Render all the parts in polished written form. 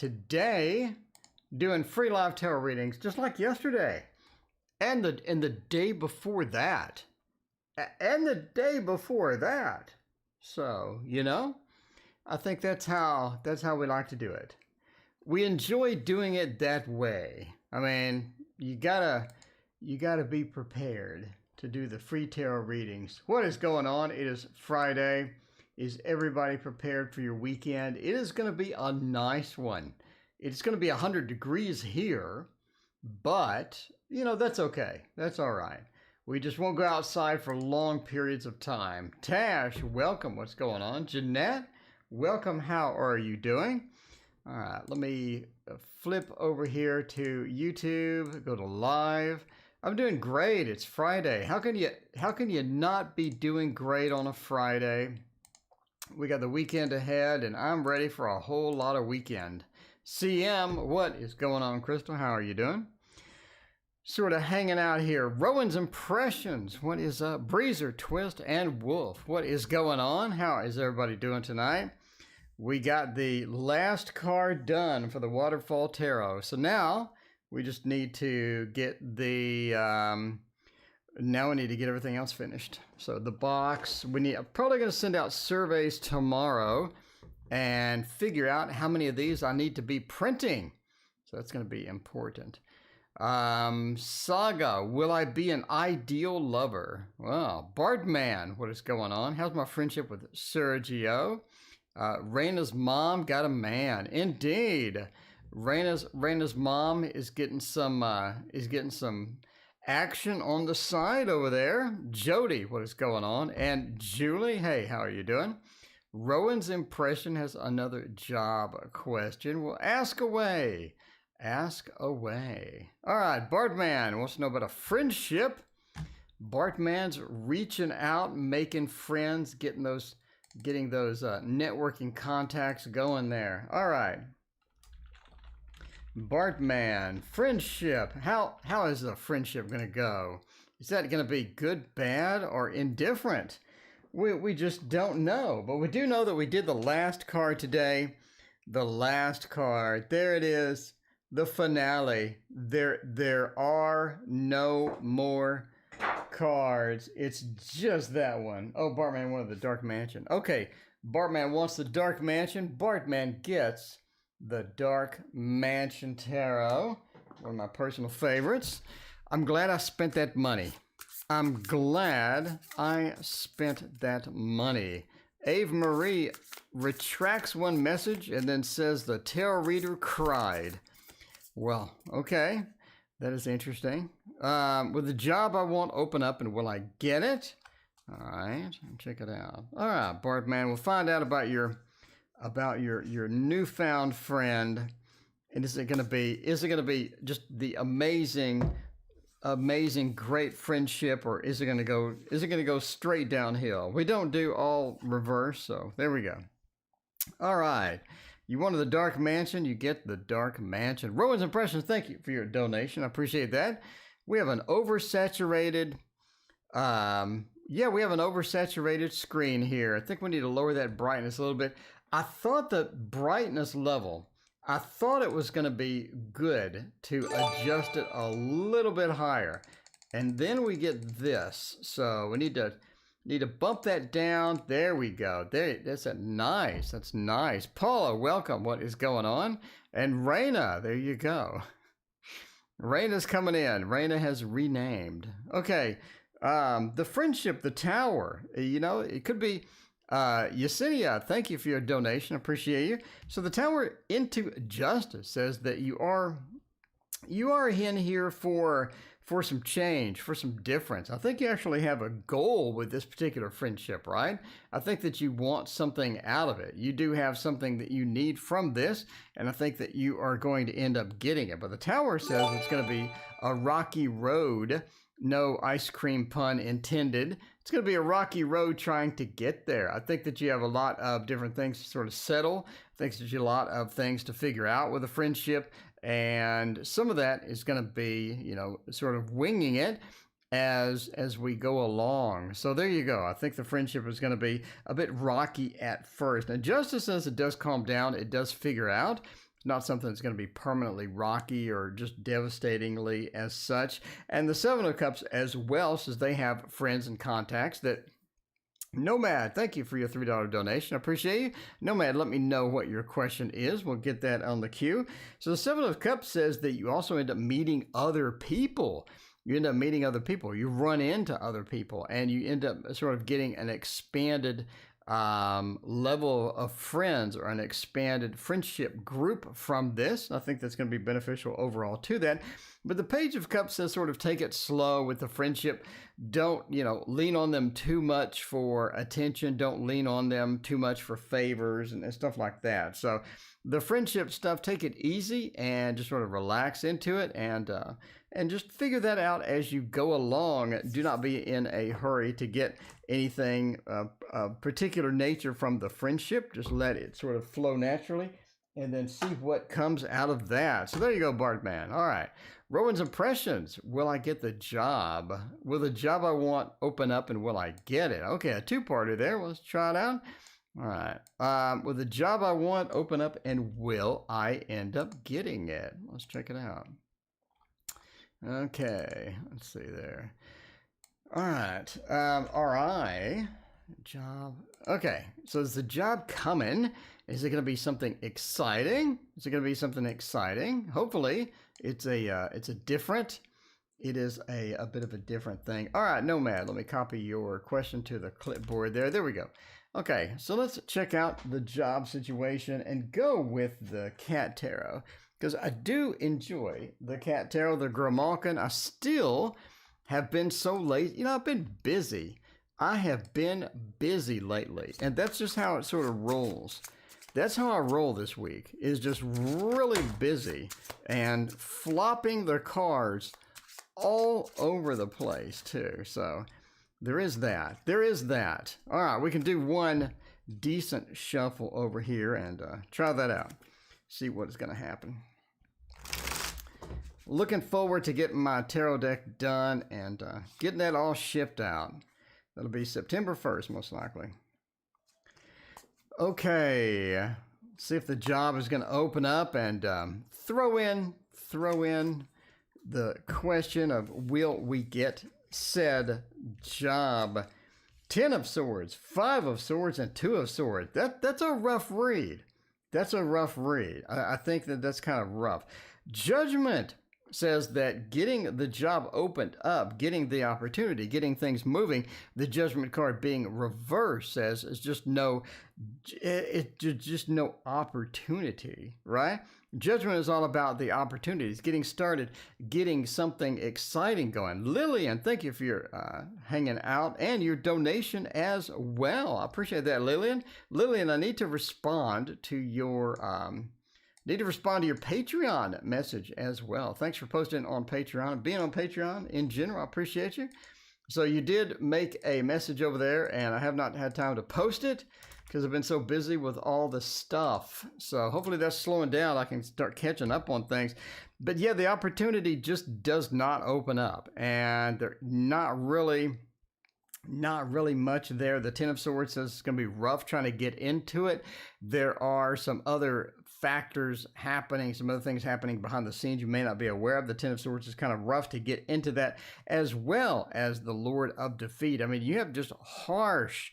today, doing free live tarot readings just like yesterday, and the day before that, and the day before that. So I think that's how we like to do it. We enjoy doing it that way. I mean, you gotta be prepared to do the free tarot readings. What is going on? It is Friday. Is everybody prepared for your weekend? It is going to be a nice one. It's going to be 100 degrees here, but that's okay. That's all right. We just won't go outside for long periods of time. Tash, welcome. What's going on? Jeanette, welcome. How are you doing? All right, let me flip over here to YouTube, go to live. I'm doing great. It's Friday. How can you not be doing great on a Friday? We got the weekend ahead, and I'm ready for a whole lot of weekend. CM, what is going on, Crystal? How are you doing? Sort of hanging out here. Rowan's Impressions. What is up? Breezer, Twist, and Wolf. What is going on? How is everybody doing tonight? We got the last card done for the Waterfall Tarot. So now we just need to get the, now we need to get everything else finished. So the box, I'm probably going to send out surveys tomorrow and figure out how many of these I need to be printing. So that's going to be important. Saga, will I be an ideal lover? Well, Bardman, what is going on? How's my friendship with Sergio? Raina's mom got a man. Indeed. Raina's mom is getting some action on the side over there. Jody, what is going on? And Julie, hey, how are you doing? Rowan's Impression has another job question. Well, ask away. Ask away. All right, Bartman wants to know about a friendship. Bartman's reaching out, making friends, getting those networking contacts going there. All right. Bartman, friendship. How is the friendship going to go? Is that going to be good, bad, or indifferent? We just don't know. But we do know that we did the last card today. The last card. There it is. The finale. There are no more cards. It's just that one. Oh, Bartman wanted the Dark Mansion. Okay, Bartman wants the Dark Mansion. Bartman gets the Dark Mansion Tarot, one of my personal favorites. I'm glad I spent that money. I'm glad I spent that money. Ave Marie retracts one message and then says the tarot reader cried. Well, okay. That is interesting. Will the job I want open up, and will I get it? All right, check it out. All right, Bartman, we'll find out about your newfound friend. And is it going to be just the amazing great friendship, or is it going to go straight downhill? We don't do all reverse, so there we go. All right. You wanted the Dark Mansion, you get the Dark Mansion. Rowan's Impressions, thank you for your donation. I appreciate that. We have an oversaturated, we have an oversaturated screen here. I think we need to lower that brightness a little bit. I thought the brightness level, I thought it was going to be good to adjust it a little bit higher. And then we get this. So we need to bump that down. There we go. That's nice. That's nice. Paula, welcome. What is going on? And Raina, there you go. Raina's coming in. Raina has renamed. Okay. The friendship, the tower, it could be Yesenia. Thank you for your donation. Appreciate you. So the tower into justice says that you are in here for some change, for some difference. I think you actually have a goal with this particular friendship, right? I think that you want something out of it. You do have something that you need from this, and I think that you are going to end up getting it. But the tower says it's going to be a rocky road. No ice cream pun intended. It's going to be a rocky road trying to get there. I think that you have a lot of different things to sort of settle. I think that you have a lot of things to figure out with a friendship. And some of that is going to be, sort of winging it as we go along. So there you go. I think the friendship is going to be a bit rocky at first. Now, Justice says it does calm down. It does figure out. not something that's going to be permanently rocky or just devastatingly as such. And the Seven of Cups as well says they have friends and contacts that Nomad, thank you for your $3 donation. I appreciate you. Nomad, let me know what your question is. We'll get that on the queue. So the Seven of Cups says that you also end up meeting other people. You end up meeting other people. You run into other people, and you end up sort of getting an expanded level of friends or an expanded friendship group from this. I think that's going to be beneficial overall to that. But the Page of Cups says sort of take it slow with the friendship. Don't, lean on them too much for attention. Don't lean on them too much for favors and stuff like that. So the friendship stuff, take it easy and just sort of relax into it and just figure that out as you go along. Do not be in a hurry to get anything of particular nature from the friendship. Just let it sort of flow naturally and then see what comes out of that. So there you go, Bartman. All right. Rowan's impressions. Will I get the job? Will the job I want open up and will I get it? Okay, a two-parter there. Let's try it out. All right. Will the job I want open up and will I end up getting it? Let's check it out. Okay, let's see there. All right. RI, job. Okay, so is the job coming? Is it going to be something exciting? Is it going to be something exciting? Hopefully, it is a bit of a different thing. All right, Nomad, let me copy your question to the clipboard there. There we go. Okay, so let's check out the job situation and go with the Cat Tarot, because I do enjoy the Cat Tarot, the Grimalkin. I still have been so lazy. I've been busy. I have been busy lately, and that's just how it sort of rolls. That's how I roll this week, is just really busy and flopping the cards all over the place, too. So there is that. There is that. All right, we can do one decent shuffle over here and try that out. See what is going to happen. Looking forward to getting my tarot deck done and getting that all shipped out. That'll be September 1st, most likely. Okay, see if the job is going to open up and throw in the question of will we get said job. 10 of Swords, 5 of Swords, and 2 of Swords. That's a rough read. That's a rough read. I think that's kind of rough. Judgment says that getting the job opened up, getting the opportunity, getting things moving, the Judgment card being reversed says it's just no opportunity, right? Judgment is all about the opportunities, getting started, getting something exciting going. Lillian, thank you for your hanging out and your donation as well. I appreciate that, Lillian. Lillian, I need to respond to your Patreon message as well. Thanks for posting on Patreon and being on Patreon in general. I appreciate you. So you did make a message over there, and I have not had time to post it because I've been so busy with all the stuff. So hopefully that's slowing down. I can start catching up on things. But yeah, the opportunity just does not open up, and there's not really much there. The 10 of Swords says it's going to be rough trying to get into it. There are some other factors happening, some other things happening behind the scenes you may not be aware of. The 10 of Swords is kind of rough to get into that, as well as the Lord of Defeat. I mean, you have just harsh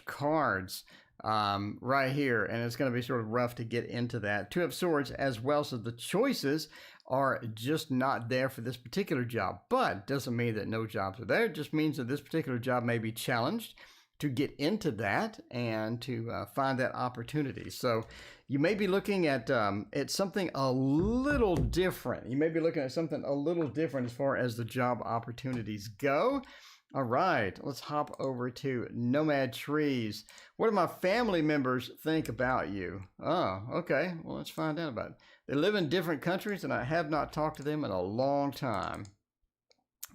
cards right here, and it's going to be sort of rough to get into that. 2 of Swords as well, so the choices are just not there for this particular job, but doesn't mean that no jobs are there. It just means that this particular job may be challenged to get into that and to find that opportunity. So you may be looking at something a little different. You may be looking at something a little different as far as the job opportunities go. All right, let's hop over to Nomad Trees. What do my family members think about you? Oh, okay. Well, let's find out about it. They live in different countries, and I have not talked to them in a long time.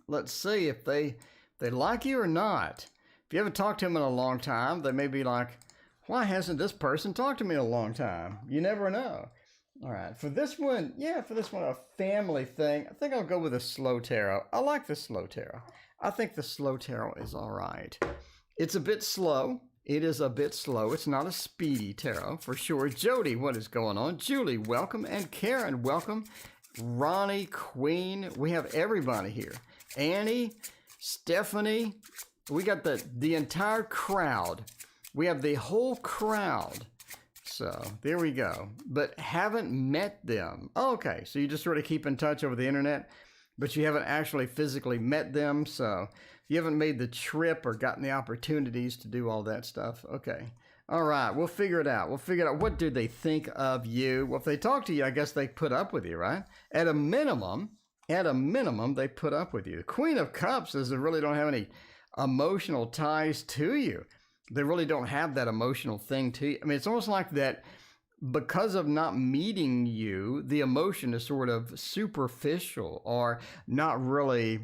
Let's see if they like you or not. If you haven't talked to them in a long time, they may be like, why hasn't this person talked to me in a long time? You never know. All right, for this one, a family thing, I think I'll go with a slow tarot. I like the slow tarot. I think the slow tarot is all right. It's a bit slow. It is a bit slow. It's not a speedy tarot for sure. Jody, what is going on? Julie, welcome. And Karen, welcome. Ronnie, Queen, we have everybody here. Annie, Stephanie, we got the entire crowd. We have the whole crowd. So there we go. But haven't met them. Okay, so you just sort of keep in touch over the internet, but you haven't actually physically met them. So you haven't made the trip or gotten the opportunities to do all that stuff. Okay. All right. We'll figure it out. We'll figure it out. What do they think of you? Well, if they talk to you, I guess they put up with you, right? At a minimum, they put up with you. The Queen of Cups says they really don't have any emotional ties to you. They really don't have that emotional thing to you. I mean, it's almost like that because of not meeting you, the emotion is sort of superficial or not really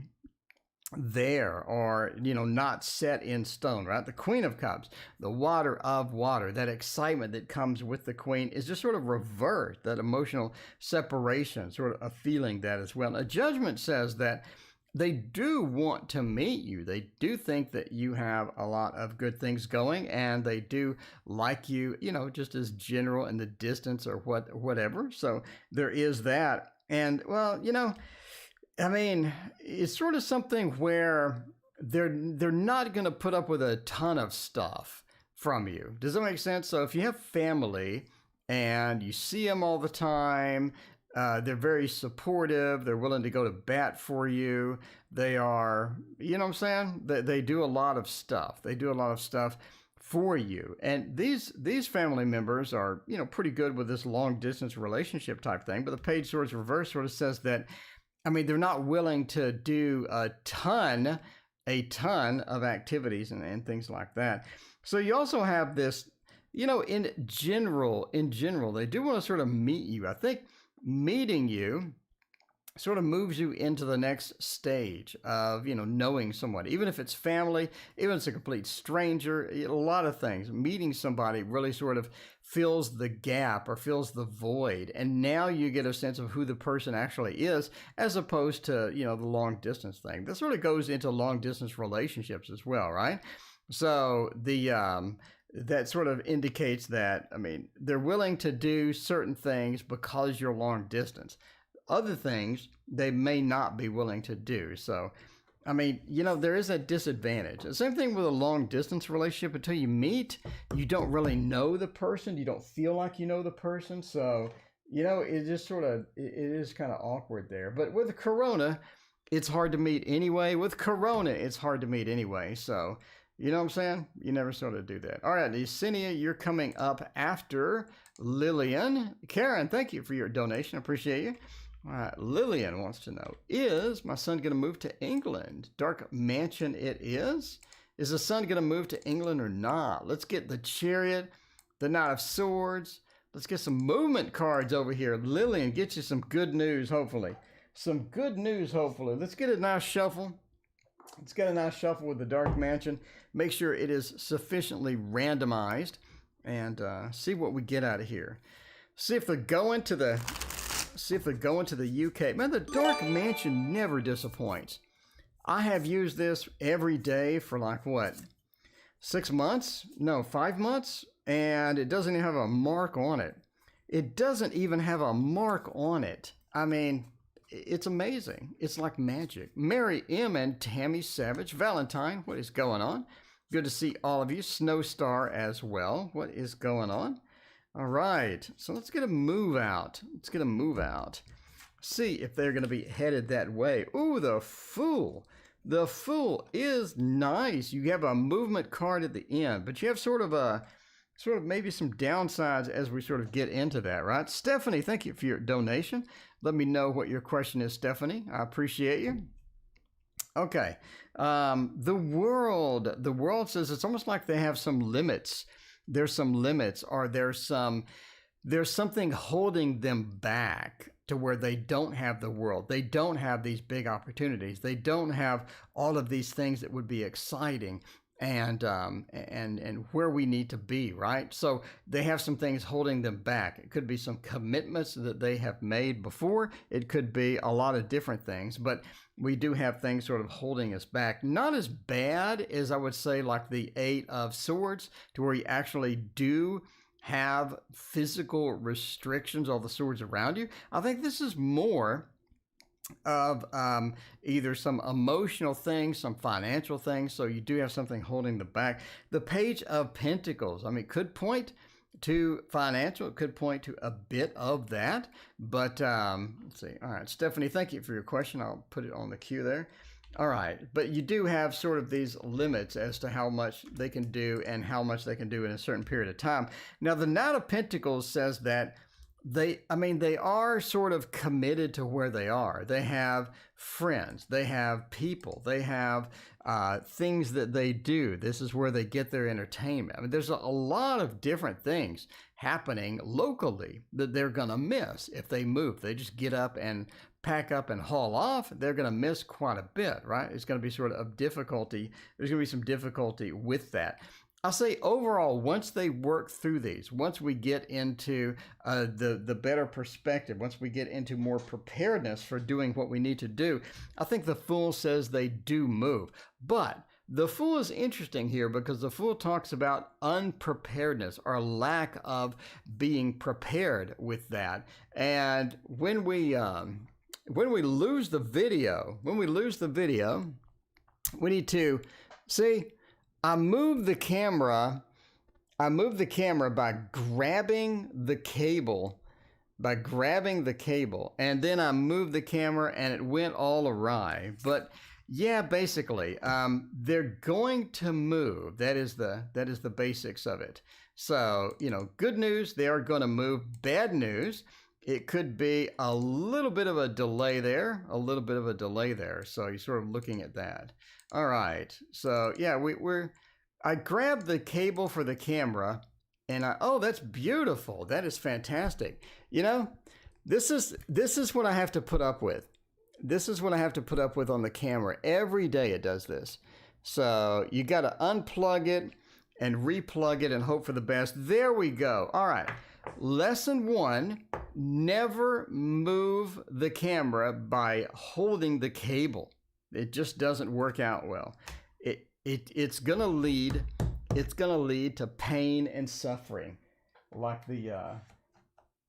there, or not set in stone, right? The Queen of Cups, the water of water, that excitement that comes with the Queen is just sort of reverse that emotional separation, sort of a feeling that as well. A Judgment says that they do want to meet you. They do think that you have a lot of good things going, and they do like you, just as general in the distance or whatever. So there is that. And well, I mean, it's sort of something where they're not going to put up with a ton of stuff from you. Does that make sense? So if you have family and you see them all the time, they're very supportive. They're willing to go to bat for you. They are, you know what I'm saying? They do a lot of stuff. They do a lot of stuff for you. And these family members are, pretty good with this long distance relationship type thing. But the page swords reverse sort of says that, I mean, they're not willing to do a ton of activities and things like that. So you also have this, in general, they do want to sort of meet you. I think meeting you sort of moves you into the next stage of, knowing someone, even if it's family, even if it's a complete stranger, a lot of things. Meeting somebody really sort of fills the gap or fills the void. And now you get a sense of who the person actually is, as opposed to, the long distance thing. This sort of goes into long distance relationships as well, right? So that sort of indicates that, I mean, they're willing to do certain things because you're long distance. Other things they may not be willing to do. So, I mean, there is a disadvantage. The same thing with a long distance relationship. Until you meet, you don't really know the person. You don't feel like you know the person. So, it just sort of, it is kind of awkward there. But with Corona, it's hard to meet anyway. With Corona, it's hard to meet anyway. So, you know what I'm saying? You never sort of do that. All right, Yesenia, you're coming up after Lillian. Karen, thank you for your donation. I appreciate you. All right, Lillian wants to know, is my son going to move to England? Dark Mansion it is. Is the son going to move to England or not? Let's get the Chariot, the Knight of Swords. Let's get some movement cards over here. Lillian, get you some good news, hopefully. Some good news, hopefully. Let's get a nice shuffle. Let's get a nice shuffle with the Dark Mansion. Make sure it is sufficiently randomized and see what we get out of here. See if they're going to the UK. Man, the Dark Mansion never disappoints. I have used this every day for like what? 6 months? No, 5 months? And it doesn't even have a mark on it. It doesn't even have a mark on it. I mean, it's amazing. It's like magic. Mary M. and Tammy Savage. Valentine, what is going on? Good to see all of you. Snowstar as well. What is going on? All right. So let's get a move out. See if they're going to be headed that way. Ooh, the Fool. The Fool is nice. You have a movement card at the end, but you have sort of maybe some downsides as we sort of get into that, right? Stephanie, thank you for your donation. Let me know what your question is, Stephanie. I appreciate you. Okay. The world says it's almost like they have some limits. There's some limits, or there's something holding them back to where they don't have the world. They don't have these big opportunities. They don't have all of these things that would be exciting. and where we need to be, right? So they have some things holding them back. It could be some commitments that they have made before. It could be a lot of different things, but we do have things sort of holding us back. Not as bad as I would say like the Eight of Swords, to where you actually do have physical restrictions, all the swords around you. I think this is more of either some emotional things, some financial things. So you do have something holding the back. The Page of Pentacles, I mean, could point to financial. It could point to a bit of that. But let's see. All right, Stephanie, thank you for your question. I'll put it on the queue there. All right, but you do have sort of these limits as to how much they can do and how much they can do in a certain period of time. Now, the Knight of Pentacles says that they are sort of committed to where they are. They have friends, they have people, they have things that they do. This is where they get their entertainment. I mean, there's a lot of different things happening locally that they're going to miss if they move. They just get up and pack up and haul off. They're going to miss quite a bit, right? It's going to be sort of difficulty. There's going to be some difficulty with that. I'll say overall, once they work through these, once we get into the better perspective, once we get into more preparedness for doing what we need to do, I think the Fool says they do move. But the Fool is interesting here because the Fool talks about unpreparedness or lack of being prepared with that. And when we lose the video, we need to see. I move the camera by grabbing the cable, and then I moved the camera and it went all awry. But yeah, basically, they're going to move. That is the basics of it. So, you know, good news, they are going to move. Bad news, it could be a little bit of a delay there, So you're sort of looking at that. All right. So yeah, I grabbed the cable for the camera and oh, that's beautiful. That is fantastic. You know, this is what I have to put up with. This is what I have to put up with on the camera. Every day it does this. So you got to unplug it and replug it and hope for the best. There we go. All right. Lesson 1, never move the camera by holding the cable. It just doesn't work out well. It's gonna lead to pain and suffering, like the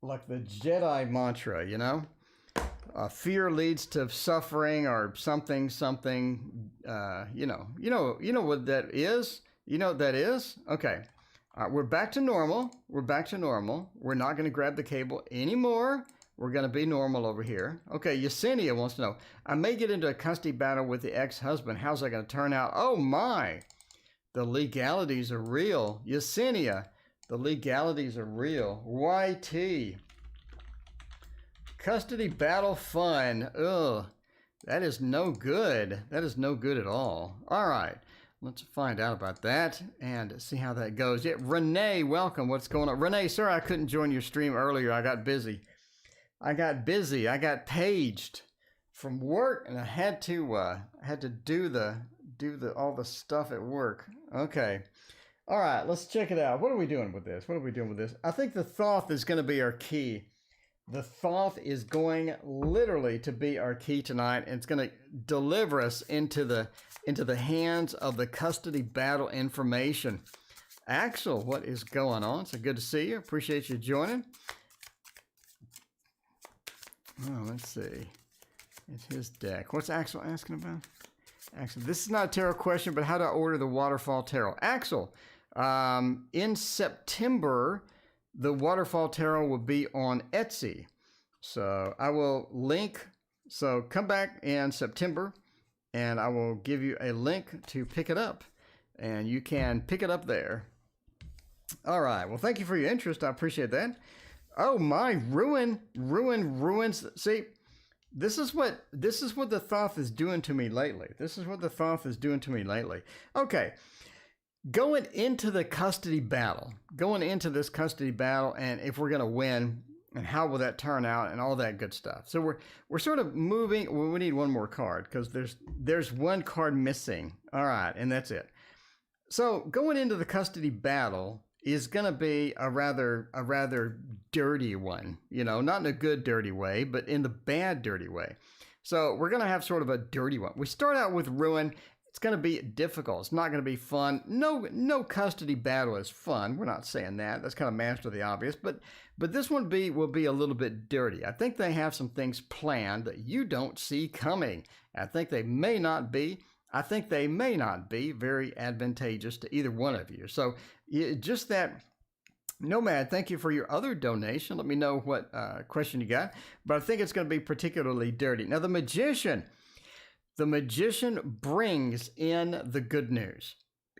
Jedi mantra, you know. Fear leads to suffering or something. You know what that is. You know what that is. Okay. We're back to normal. We're not going to grab the cable anymore. We're going to be normal over here. Okay, Yesenia wants to know, I may get into a custody battle with the ex-husband. How's that going to turn out? Oh my, the legalities are real. Yesenia, the legalities are real. YT, custody battle fun. Ugh, that is no good. That is no good at all. All right. Let's find out about that and see how that goes. Yeah, Renee, welcome. What's going on? Renee, sorry I couldn't join your stream earlier. I got busy. I got paged from work, and I had to do all the stuff at work. Okay. All right, let's check it out. What are we doing with this? I think the Thoth is going to be our key. The Thoth is going literally to be our key tonight, and it's going to deliver us into the hands of the custody battle information. Axel, what is going on? So good to see you. Appreciate you joining. Oh, let's see. It's his deck. What's Axel asking about? Axel, this is not a tarot question, but how to order the Waterfall Tarot. Axel, in September, the Waterfall Tarot will be on Etsy. So I will link. So come back in September, and I will give you a link to pick it up. And you can pick it up there. All right. Well, thank you for your interest. I appreciate that. Oh my, ruins. See, this is what the Thoth is doing to me lately. Okay, going into this custody battle, and if we're gonna win, and how will that turn out, and all that good stuff. So we're sort of moving. Well, we need one more card because there's one card missing. All right, and that's it. So going into the custody battle is going to be a rather dirty one, you know, not in a good dirty way, but in the bad dirty way. So we're going to have sort of a dirty one. We start out with ruin. It's going to be difficult. It's not going to be fun. No custody battle is fun. We're not saying that. That's kind of master the obvious. But this one will be a little bit dirty. I think they have some things planned that you don't see coming. I think they may not be. I think they may not be very advantageous to either one of you. So just that. Nomad, thank you for your other donation. Let me know what question you got. But I think it's going to be particularly dirty. Now, the magician brings in the good news.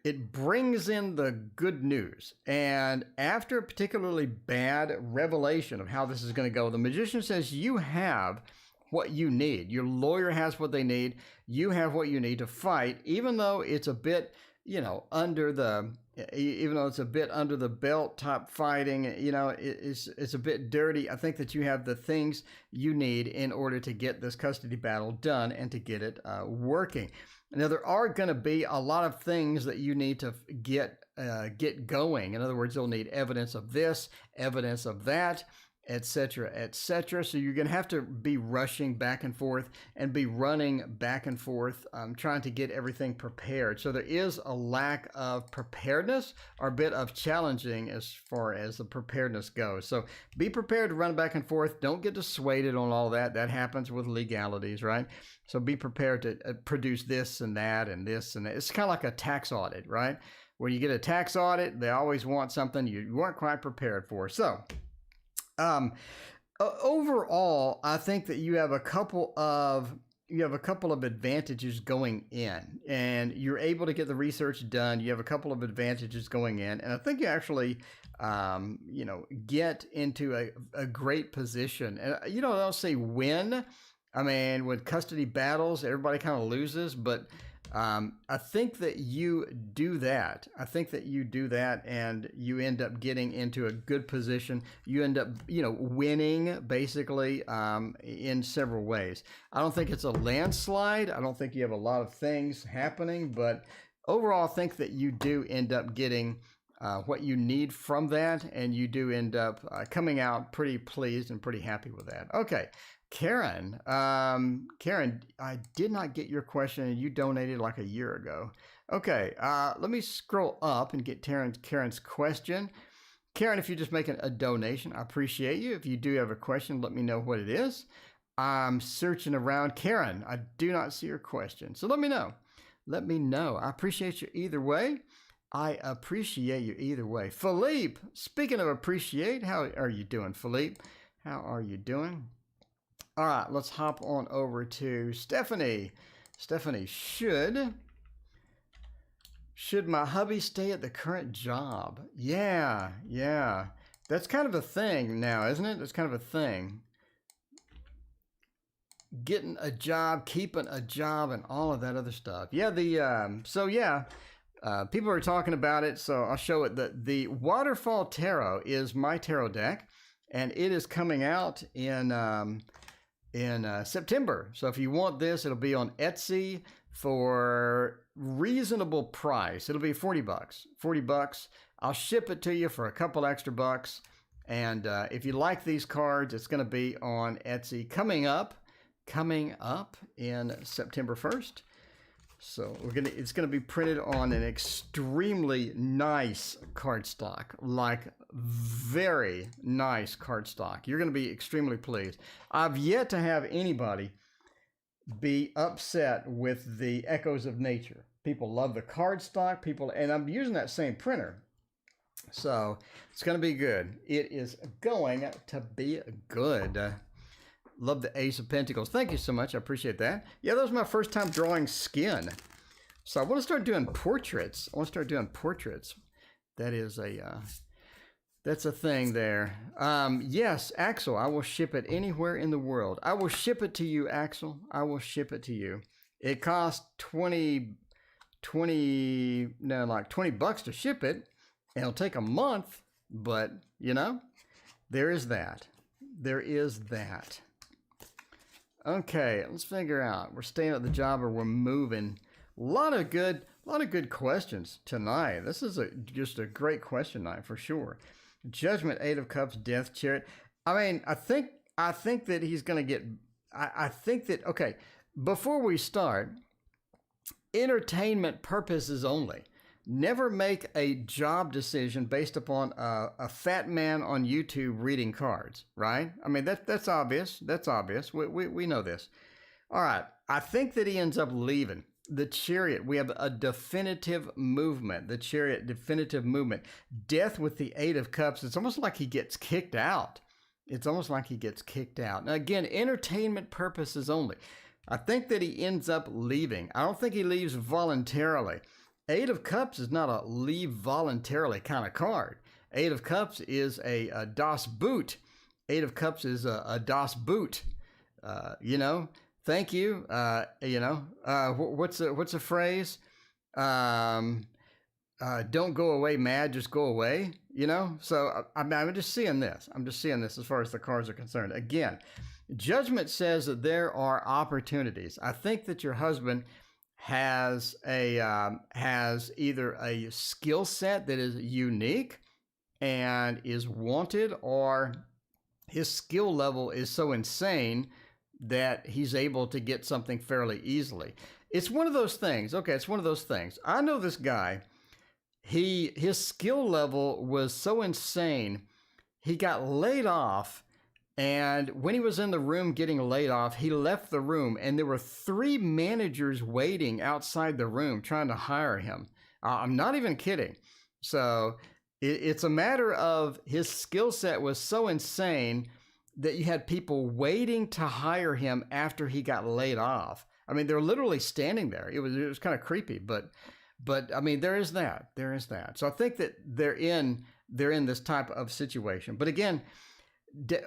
It brings in the good news. And after a particularly bad revelation of how this is going to go, the magician says you have what you need. Your lawyer has what they need. You have what you need to fight, even though it's a bit, you know, even though it's a bit under the belt type fighting, you know, it's a bit dirty. I think that you have the things you need in order to get this custody battle done and to get it working. Now, there are going to be a lot of things that you need to get going. In other words, you'll need evidence of this, evidence of that, etc., etc. So you're going to have to be rushing back and forth and be running back and forth, trying to get everything prepared. So there is a lack of preparedness or a bit of challenging as far as the preparedness goes. So be prepared to run back and forth. Don't get dissuaded on all that. That happens with legalities, right? So be prepared to produce this and that and this and that. It's kind of like a tax audit, right? When you get a tax audit, they always want something you weren't quite prepared for. So overall, I think that you have a couple of advantages going in, and you're able to get the research done. You have a couple of advantages going in, and I think you actually, get into a great position. And I don't say win. I mean, with custody battles, everybody kind of loses, but I think that you do that. And you end up getting into a good position. You end up, winning basically in several ways. I don't think it's a landslide. I don't think you have a lot of things happening, but overall, I think that you do end up getting what you need from that, and you do end up coming out pretty pleased and pretty happy with that. Okay. Karen, I did not get your question, and you donated like a year ago. Okay, let me scroll up and get Karen's question. Karen, if you're just making a donation, I appreciate you. If you do have a question, let me know what it is. I'm searching around. Karen, I do not see your question, so let me know. I appreciate you either way. Philippe, speaking of appreciate, how are you doing, Philippe? How are you doing? All right, let's hop on over to Stephanie. Stephanie, should my hubby stay at the current job? Yeah. That's kind of a thing now, isn't it? That's kind of a thing. Getting a job, keeping a job, and all of that other stuff. Yeah, people are talking about it, so I'll show it. The Waterfall Tarot is my tarot deck, and it is coming out in September. So if you want this, it'll be on Etsy for reasonable price. It'll be $40. I'll ship it to you for a couple extra bucks. And if you like these cards, it's going to be on Etsy coming up in September 1st. So it's gonna be printed on an extremely nice cardstock, like very nice cardstock. You're gonna be extremely pleased. I've yet to have anybody be upset with the Echoes of Nature. People love the cardstock. And I'm using that same printer, so it's gonna be good. It is going to be good. Love the Ace of Pentacles. Thank you so much. I appreciate that. Yeah, that was my first time drawing skin. So I want to start doing portraits. That's a thing there. Yes, Axel, I will ship it anywhere in the world. I will ship it to you, Axel. I will ship it to you. It costs $20 to ship it. And it'll take a month, but there is that. Okay, let's figure out. We're staying at the job or we're moving. A lot of good A lot of good questions tonight. This is just a great question night for sure. Judgment, Eight of Cups, Death, Chariot. I mean, I think that he's going to get. I think that okay. Before we start, entertainment purposes only. Never make a job decision based upon a fat man on YouTube reading cards, right? I mean, that's obvious. That's obvious. We know this. All right. I think that he ends up leaving. The Chariot, we have a definitive movement. The Chariot, definitive movement. Death with the Eight of Cups. It's almost like he gets kicked out. It's almost like he gets kicked out. Now, again, entertainment purposes only. I think that he ends up leaving. I don't think he leaves voluntarily. Eight of Cups is not a leave voluntarily kind of card. Eight of Cups is a Das Boot. Eight of Cups is a Das Boot. You know, thank you. You know, what's a phrase? Don't go away mad, just go away. You know, so I'm just seeing this. I'm just seeing this as far as the cards are concerned. Again, Judgment says that there are opportunities. I think that your husband has either a skill set that is unique and is wanted, or his skill level is so insane that he's able to get something fairly easily. It's one of those things. Okay, it's one of those things. I know this guy. His skill level was so insane, he got laid off. And when he was in the room getting laid off, he left the room, and there were 3 managers waiting outside the room trying to hire him. I'm not even kidding. So it's a matter of his skill set was so insane that you had people waiting to hire him after he got laid off. I mean, they're literally standing there. It was kind of creepy, but I mean, there is that. So I think that they're in this type of situation. But again,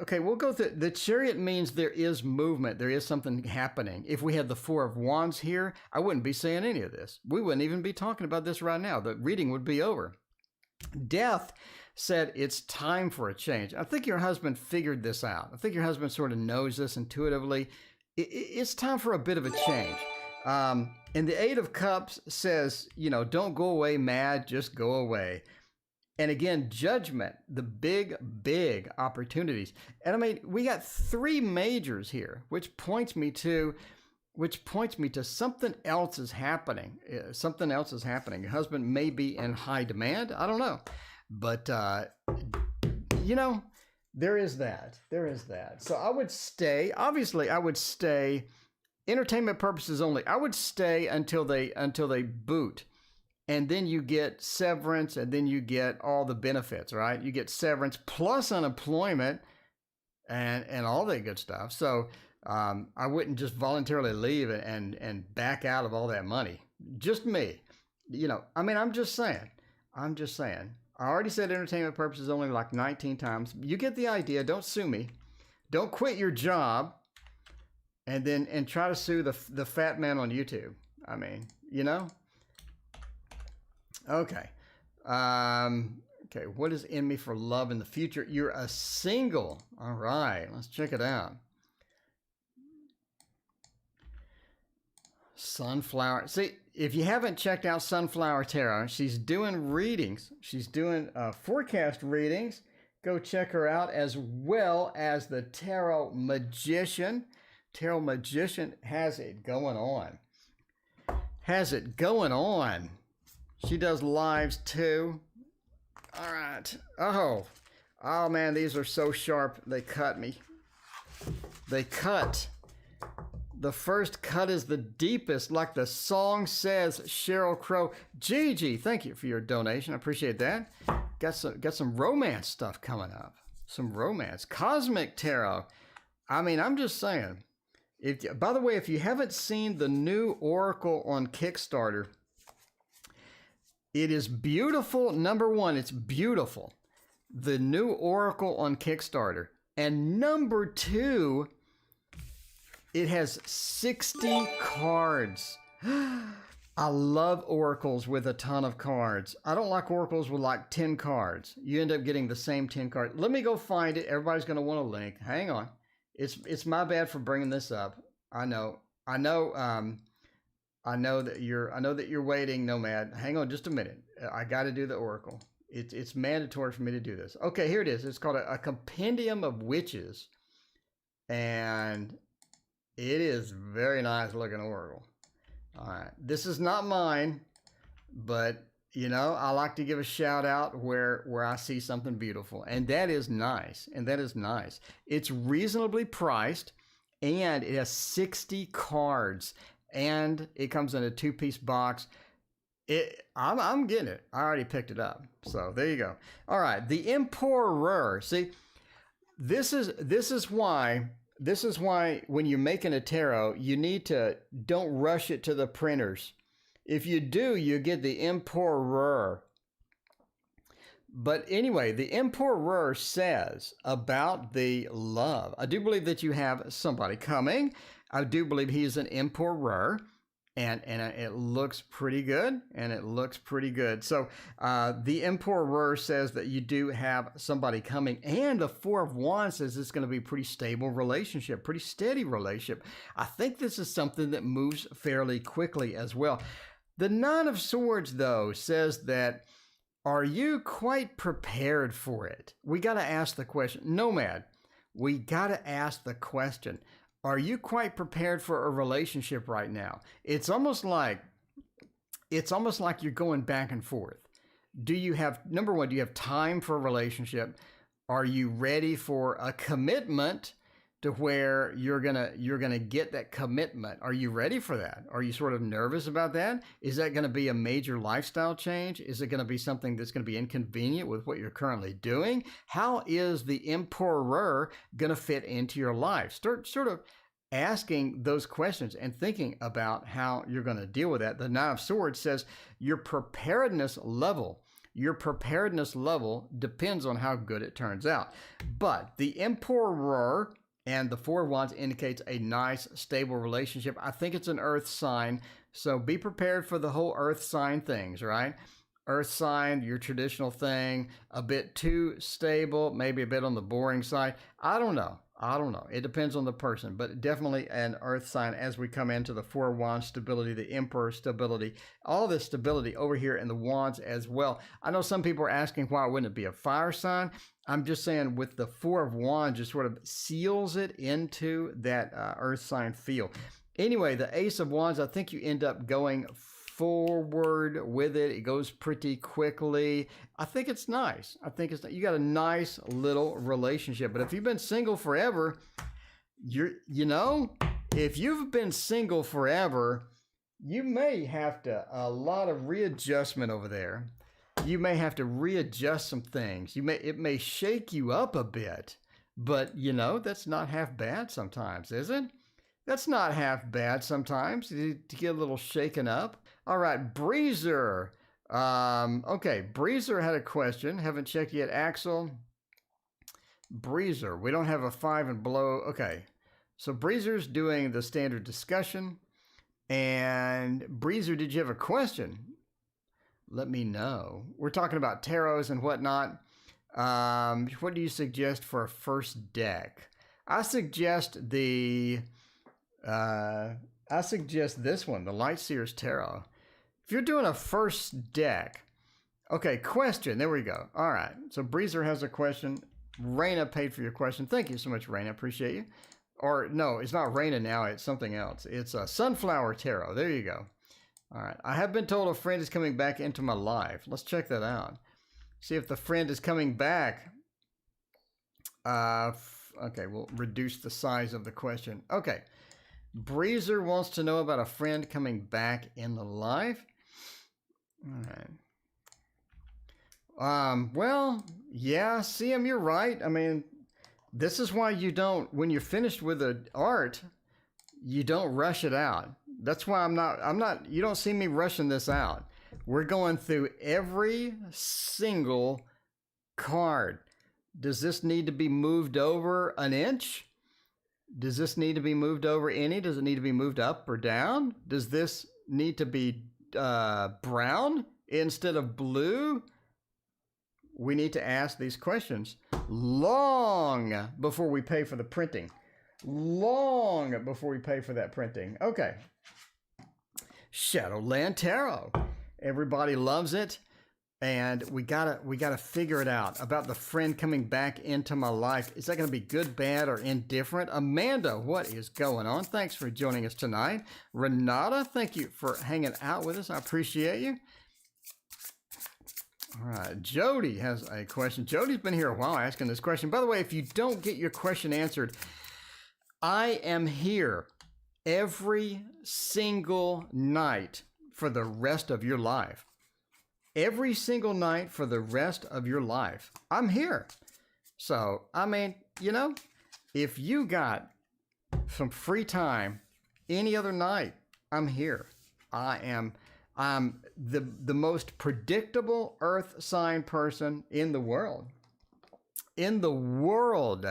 okay, we'll go through. The Chariot means there is movement. There is something happening. If we had the Four of Wands here, I wouldn't be saying any of this. We wouldn't even be talking about this right now. The reading would be over. Death said it's time for a change. I think your husband figured this out. I think your husband sort of knows this intuitively. It's time for a bit of a change. And the Eight of Cups says, you know, don't go away mad, just go away. And again, Judgment, the big opportunities. And I mean, we got 3 majors here, which points me to something else is happening. Something else is happening. Your husband may be in high demand. I don't know. But, you know, there is that. So I would stay. Obviously, I would stay. Entertainment purposes only. I would stay until they boot. And then you get severance, and then you get all the benefits, right? You get severance plus unemployment and all that good stuff. So I wouldn't just voluntarily leave and back out of all that money. Just me. You know, I mean, I'm just saying. I already said entertainment purposes only like 19 times. You get the idea. Don't sue me. Don't quit your job and try to sue the fat man on YouTube. I mean, you know? Okay. Okay, what is in me for love in the future? You're a single. All right, let's check it out. Sunflower. See, if you haven't checked out Sunflower Tarot, she's doing readings. She's doing forecast readings. Go check her out, as well as the Tarot Magician. Tarot Magician has it going on. She does lives too. All right. Oh man, these are so sharp. They cut me. They cut. The first cut is the deepest, like the song says. Cheryl Crow. Gigi, thank you for your donation. I appreciate that. Got some romance stuff coming up. Some romance. Cosmic Tarot. I mean, I'm just saying. By the way, if you haven't seen the new Oracle on Kickstarter, it is beautiful. Number 1, it's beautiful. The new Oracle on Kickstarter. And number 2, it has 60 cards. I love oracles with a ton of cards. I don't like oracles with like 10 cards. You end up getting the same 10 cards. Let me go find it. Everybody's going to want a link. Hang on. It's my bad for bringing this up. I know. I know that you're waiting, Nomad. Hang on just a minute. I got to do the oracle. It's mandatory for me to do this. Okay, here it is. It's called a compendium of witches, and it is very nice looking oracle. All right, this is not mine, but you know, I like to give a shout out where I see something beautiful, and that is nice. And that is nice. It's reasonably priced, and it has 60 cards, and it comes in a 2-piece box. I'm getting it. I already picked it up. So there you go. All right, the Emperor. See, this is why when you're making a tarot, you need to don't rush it to the printers. If you do, you get the Emperor. But anyway, the Emperor says about the love. I do believe that you have somebody coming. I do believe he's an Emperor. And it looks pretty good, So the Emperor says that you do have somebody coming, and the Four of Wands says it's going to be a pretty stable relationship, pretty steady relationship. I think this is something that moves fairly quickly as well. The Nine of Swords, though, says that, are you quite prepared for it? We got to ask the question. Nomad, we got to ask the question. Are you quite prepared for a relationship right now? It's almost like you're going back and forth. Number one, do you have time for a relationship? Are you ready for a commitment to where you're gonna get that commitment? Are you ready for that? Are you sort of nervous about that? Is that gonna be a major lifestyle change? Is it gonna be something that's gonna be inconvenient with what you're currently doing? How is the Emperor gonna fit into your life? Start sort of asking those questions and thinking about how you're gonna deal with that. The Nine of Swords says your preparedness level depends on how good it turns out. But the Emperor and the Four of Wands indicates a nice, stable relationship. I think it's an earth sign, so be prepared for the whole earth sign things, right? Earth sign, your traditional thing, a bit too stable, maybe a bit on the boring side. I don't know. It depends on the person, but definitely an earth sign as we come into the Four of Wands stability, the Emperor stability, all this stability over here in the Wands as well. I know some people are asking why wouldn't it be a fire sign? I'm just saying with the Four of Wands, just sort of seals it into that earth sign feel. Anyway, the Ace of Wands, I think you end up going forward with it. It goes pretty quickly. I think it's nice. You got a nice little relationship. But if you've been single forever, if you've been single forever, you may have a lot of readjustment over there. You may have to readjust some things. It may shake you up a bit, but that's not half bad sometimes, is it? That's not half bad sometimes to get a little shaken up. All right, Breezer. Okay, Breezer had a question. Haven't checked yet. Axel. Breezer. We don't have a 5 and below. Okay, so Breezer's doing the standard discussion. And Breezer, did you have a question? Let me know. We're talking about tarots and whatnot. What do you suggest for a first deck? I suggest this one, the Lightseer's Tarot. If you're doing a first deck, okay, question, there we go. All right, so Breezer has a question. Raina paid for your question. Thank you so much, Raina, appreciate you. Or no, it's not Raina now, it's something else. It's a Sunflower Tarot, there you go. All right, I have been told a friend is coming back into my life. Let's check that out. See if the friend is coming back. Okay, we'll reduce the size of the question. Okay. Breezer wants to know about a friend coming back in the life. All right. Well, yeah, CM, you're right. I mean, this is why you don't, when you're finished with the art, you don't rush it out. That's why you don't see me rushing this out. We're going through every single card. Does this need to be moved over an inch? Does this need to be moved over any? Does it need to be moved up or down? Does this need to be brown instead of blue? We need to ask these questions long before we pay for the printing. Long before we pay for that printing. Okay. Shadowland Tarot. Everybody loves it. And we gotta figure it out about the friend coming back into my life. Is that gonna be good, bad, or indifferent? Amanda, what is going on? Thanks for joining us tonight. Renata, thank you for hanging out with us. I appreciate you. All right, Jody has a question. Jody's been here a while asking this question. By the way, if you don't get your question answered, I am here every single night for the rest of your life. Every single night for the rest of your life. I'm here. So, I mean, you know, if you got some free time any other night, I'm here. I'm the most predictable earth sign person in the world. In the world.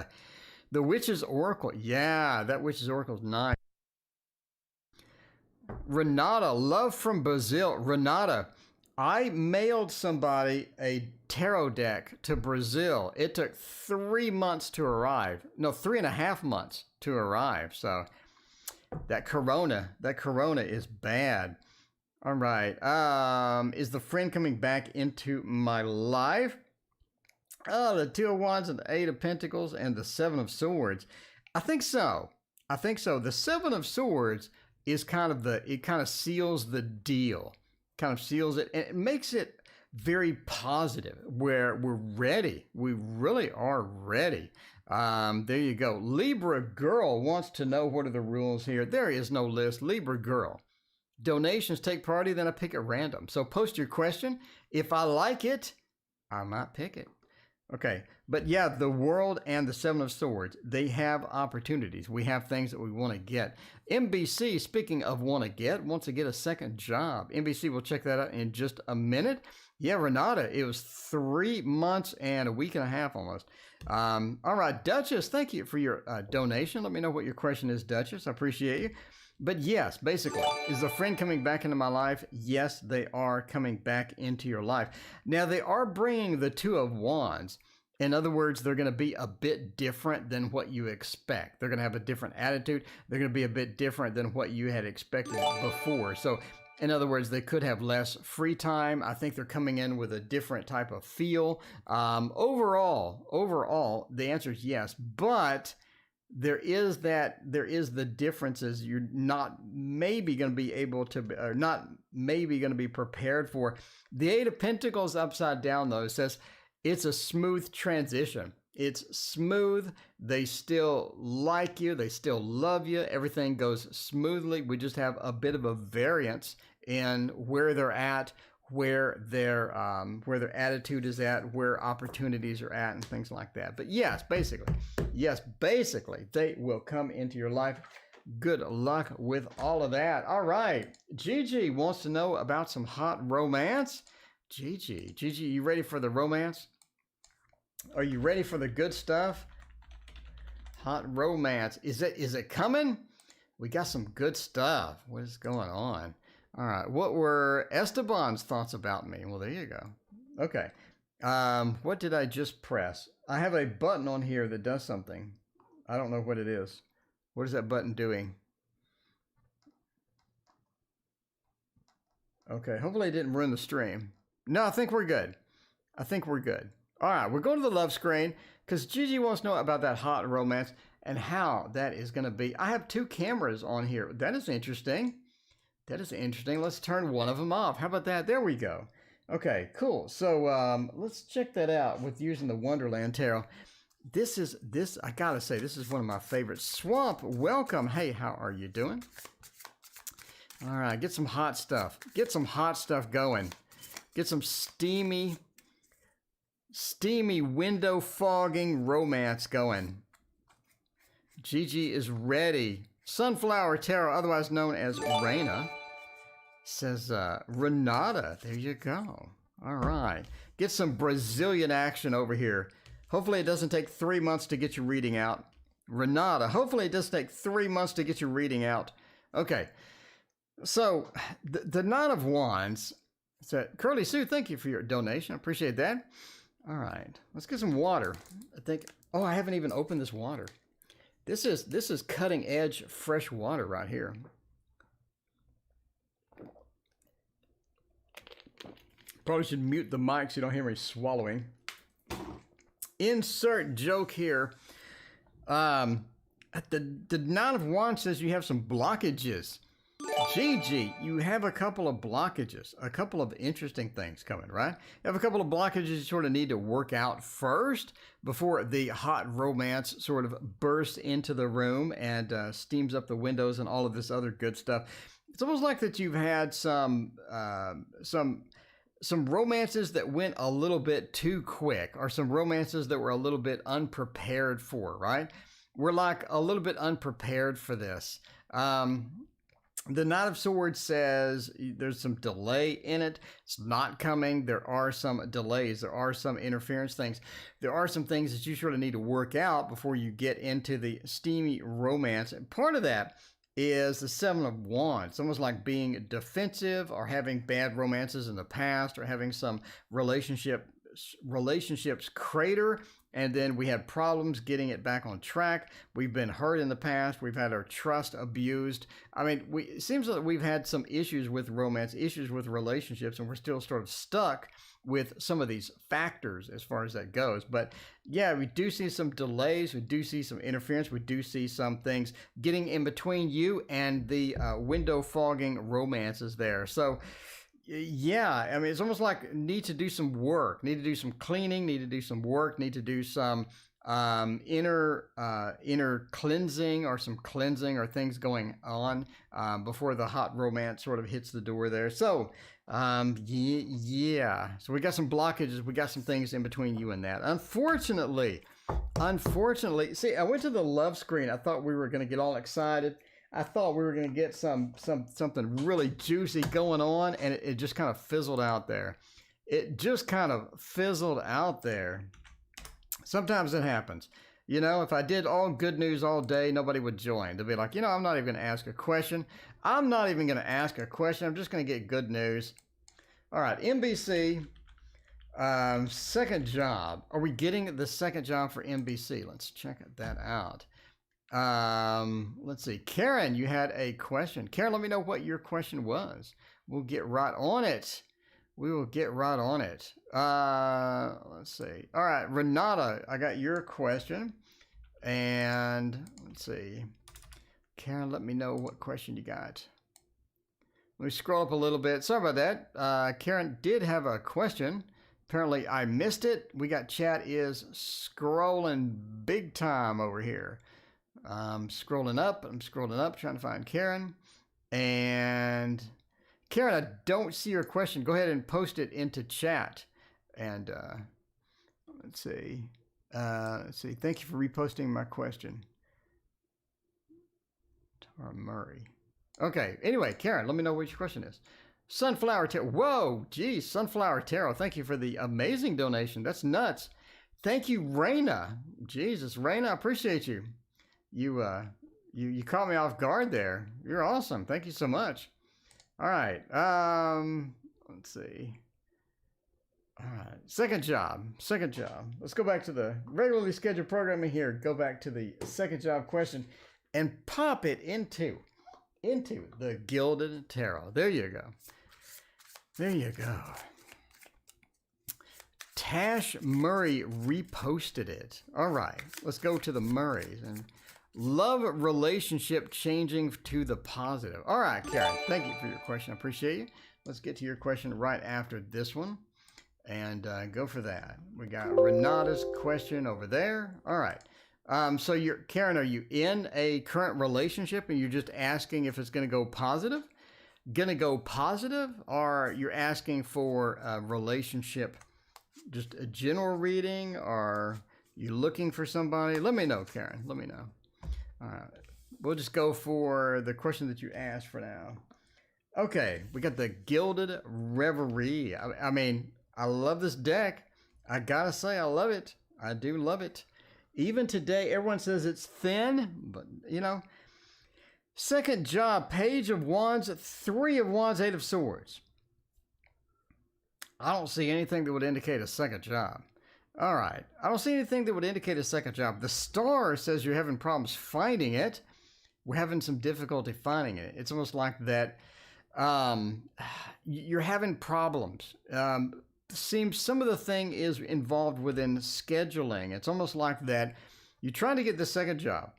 The Witch's Oracle. Yeah, that Witch's Oracle is nice. Renata, love from Brazil. Renata, I mailed somebody a tarot deck to Brazil. It took 3 months to arrive. No, 3.5 months to arrive. So that corona is bad. All right. Is the friend coming back into my life? Oh, the Two of Wands and the Eight of Pentacles and the Seven of Swords. I think so. The Seven of Swords is kind of seals the deal. Kind of seals it, and it makes it very positive, where we're ready. We really are ready. There you go. Libra Girl wants to know what are the rules here. There is no list. Libra Girl. Donations take priority, then I pick at random. So post your question. If I like it, I might pick it. Okay, but yeah, the World and the Seven of Swords, they have opportunities. We have things that we want to get. NBC, speaking of wants to get a second job. NBC, we'll check that out in just a minute. Yeah, Renata, it was 3 months and a week and a half almost. All right, Duchess, thank you for your donation. Let me know what your question is, Duchess. I appreciate you. But yes, basically, is the friend coming back into my life? Yes, they are coming back into your life. Now, they are bringing the Two of Wands. In other words, they're going to be a bit different than what you expect. They're going to have a different attitude. They're going to be a bit different than what you had expected before. So, in other words, they could have less free time. I think they're coming in with a different type of feel. Overall, the answer is yes. But there is the differences you're not maybe going to be able to, or not maybe going to be prepared for. The Eight of Pentacles upside down, though, says it's a smooth transition. It's smooth. They still like you. They still love you. Everything goes smoothly. We just have a bit of a variance in where they're at, where their attitude is at, where opportunities are at, and things like that. But yes, basically, they will come into your life. Good luck with all of that. All right, Gigi wants to know about some hot romance. Gigi, you ready for the romance? Are you ready for the good stuff? Hot romance. Is it coming? We got some good stuff. What is going on? All right. What were Esteban's thoughts about me? Well, there you go. Okay. What did I just press? I have a button on here that does something. I don't know what it is. What is that button doing? Okay. Hopefully it didn't ruin the stream. No, I think we're good. All right. We're going to the love screen because Gigi wants to know about that hot romance and how that is going to be. I have 2 cameras on here. That is interesting. Let's turn one of them off. How about that? There we go. Okay, cool. So let's check that out with using the Wonderland Tarot. I gotta say, this is one of my favorites. Swamp, welcome. Hey, how are you doing? All right, get some hot stuff. Get some hot stuff going. Get some steamy window fogging romance going. Gigi is ready. Sunflower Tarot, otherwise known as Reina, says Renata. There you go. All right. Get some Brazilian action over here. Hopefully it doesn't take 3 months to get your reading out. Renata, hopefully it doesn't take 3 months to get your reading out. Okay. So, the Nine of Wands. So, Curly Sue, thank you for your donation. I appreciate that. All right. Let's get some water. I haven't even opened this water. This is cutting edge fresh water right here. Probably should mute the mic so you don't hear me swallowing. Insert joke here. The Nine of Wands says you have some blockages. Gigi, you have a couple of blockages, a couple of interesting things coming, right? You have a couple of blockages you sort of need to work out first before the hot romance sort of bursts into the room and steams up the windows and all of this other good stuff. It's almost like that you've had some romances that went a little bit too quick, or some romances that were a little bit unprepared for, right? We're like a little bit unprepared for this. The Knight of Swords says there's some delay in it. It's not coming. There are some delays. There are some interference things. There are some things that you sort of need to work out before you get into the steamy romance. And part of that is the Seven of Wands. It's almost like being defensive or having bad romances in the past or having some relationships crater, and then we had problems getting it back on track. We've been hurt in the past. We've had our trust abused. I mean, it seems like we've had some issues with romance, issues with relationships, and we're still sort of stuck with some of these factors as far as that goes. But yeah, we do see some delays. We do see some interference. We do see some things getting in between you and the window fogging romances there. So yeah, I mean, it's almost like need to do some work, need to do some cleaning, need to do some work, need to do some inner cleansing or some cleansing or things going on before the hot romance sort of hits the door there. So yeah, so we got some blockages, we got some things in between you and that. Unfortunately, see, I went to the love screen. I thought we were going to get all excited. I thought we were going to get something really juicy going on, and it just kind of fizzled out there. It just kind of fizzled out there. Sometimes it happens. You know, if I did all good news all day, nobody would join. They'll be like, you know, I'm not even going to ask a question. I'm not even going to ask a question. I'm just going to get good news. All right, NBC, second job. Are we getting the second job for NBC? Let's check that out. Let's see. Karen, you had a question. Karen, let me know what your question was. We'll get right on it. We will get right on it. Let's see. All right, Renata, I got your question. And let's see. Karen, let me know what question you got. Let me scroll up a little bit. Sorry about that. Karen did have a question. Apparently I missed it. We got chat is scrolling big time over here. I'm scrolling up, trying to find Karen. And Karen, I don't see your question. Go ahead and post it into chat. And let's see. Thank you for reposting my question. Tara Murray. Okay. Anyway, Karen, let me know what your question is. Sunflower Tarot. Whoa, geez, Sunflower Tarot. Thank you for the amazing donation. That's nuts. Thank you, Raina. Jesus, Raina, I appreciate you. You caught me off guard there. You're awesome. Thank you so much. All right. Let's see. All right. Second job. Let's go back to the regularly scheduled programming here. Go back to the second job question and pop it into the Gilded Tarot. There you go. Tash Murray reposted it. All right. Let's go to the Murrays and love relationship changing to the positive. All right, Karen, thank you for your question. I appreciate you. Let's get to your question right after this one and go for that. We got Renata's question over there. All right. So Karen, are you in a current relationship and you're just asking if it's going to go positive? Or you're asking for a relationship, just a general reading, or you looking for somebody? Let me know, Karen. Let me know. All right, we'll just go for the question that you asked for now. Okay, we got the Gilded Reverie. I mean, I love this deck. I gotta say, I love it. I do love it. Even today, everyone says it's thin, but you know. Second job, Page of Wands, Three of Wands, Eight of Swords. I don't see anything that would indicate a second job. All right. I don't see anything that would indicate a second job. The star says you're having problems finding it. We're having some difficulty finding it. It's almost like that um, you're having problems. Seems some of the thing is involved within scheduling. It's almost like that you're trying to get the second job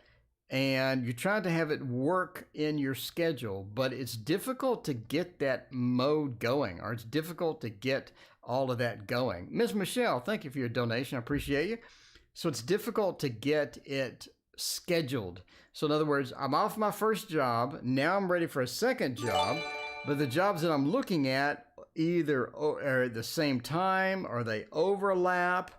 and you're trying to have it work in your schedule, but it's difficult to get that mode going, or it's difficult to get all of that going. Ms. Michelle, thank you for your donation. I appreciate you. So it's difficult to get it scheduled. So in other words, I'm off my first job. Now I'm ready for a second job, but the jobs that I'm looking at either are at the same time, or they overlap,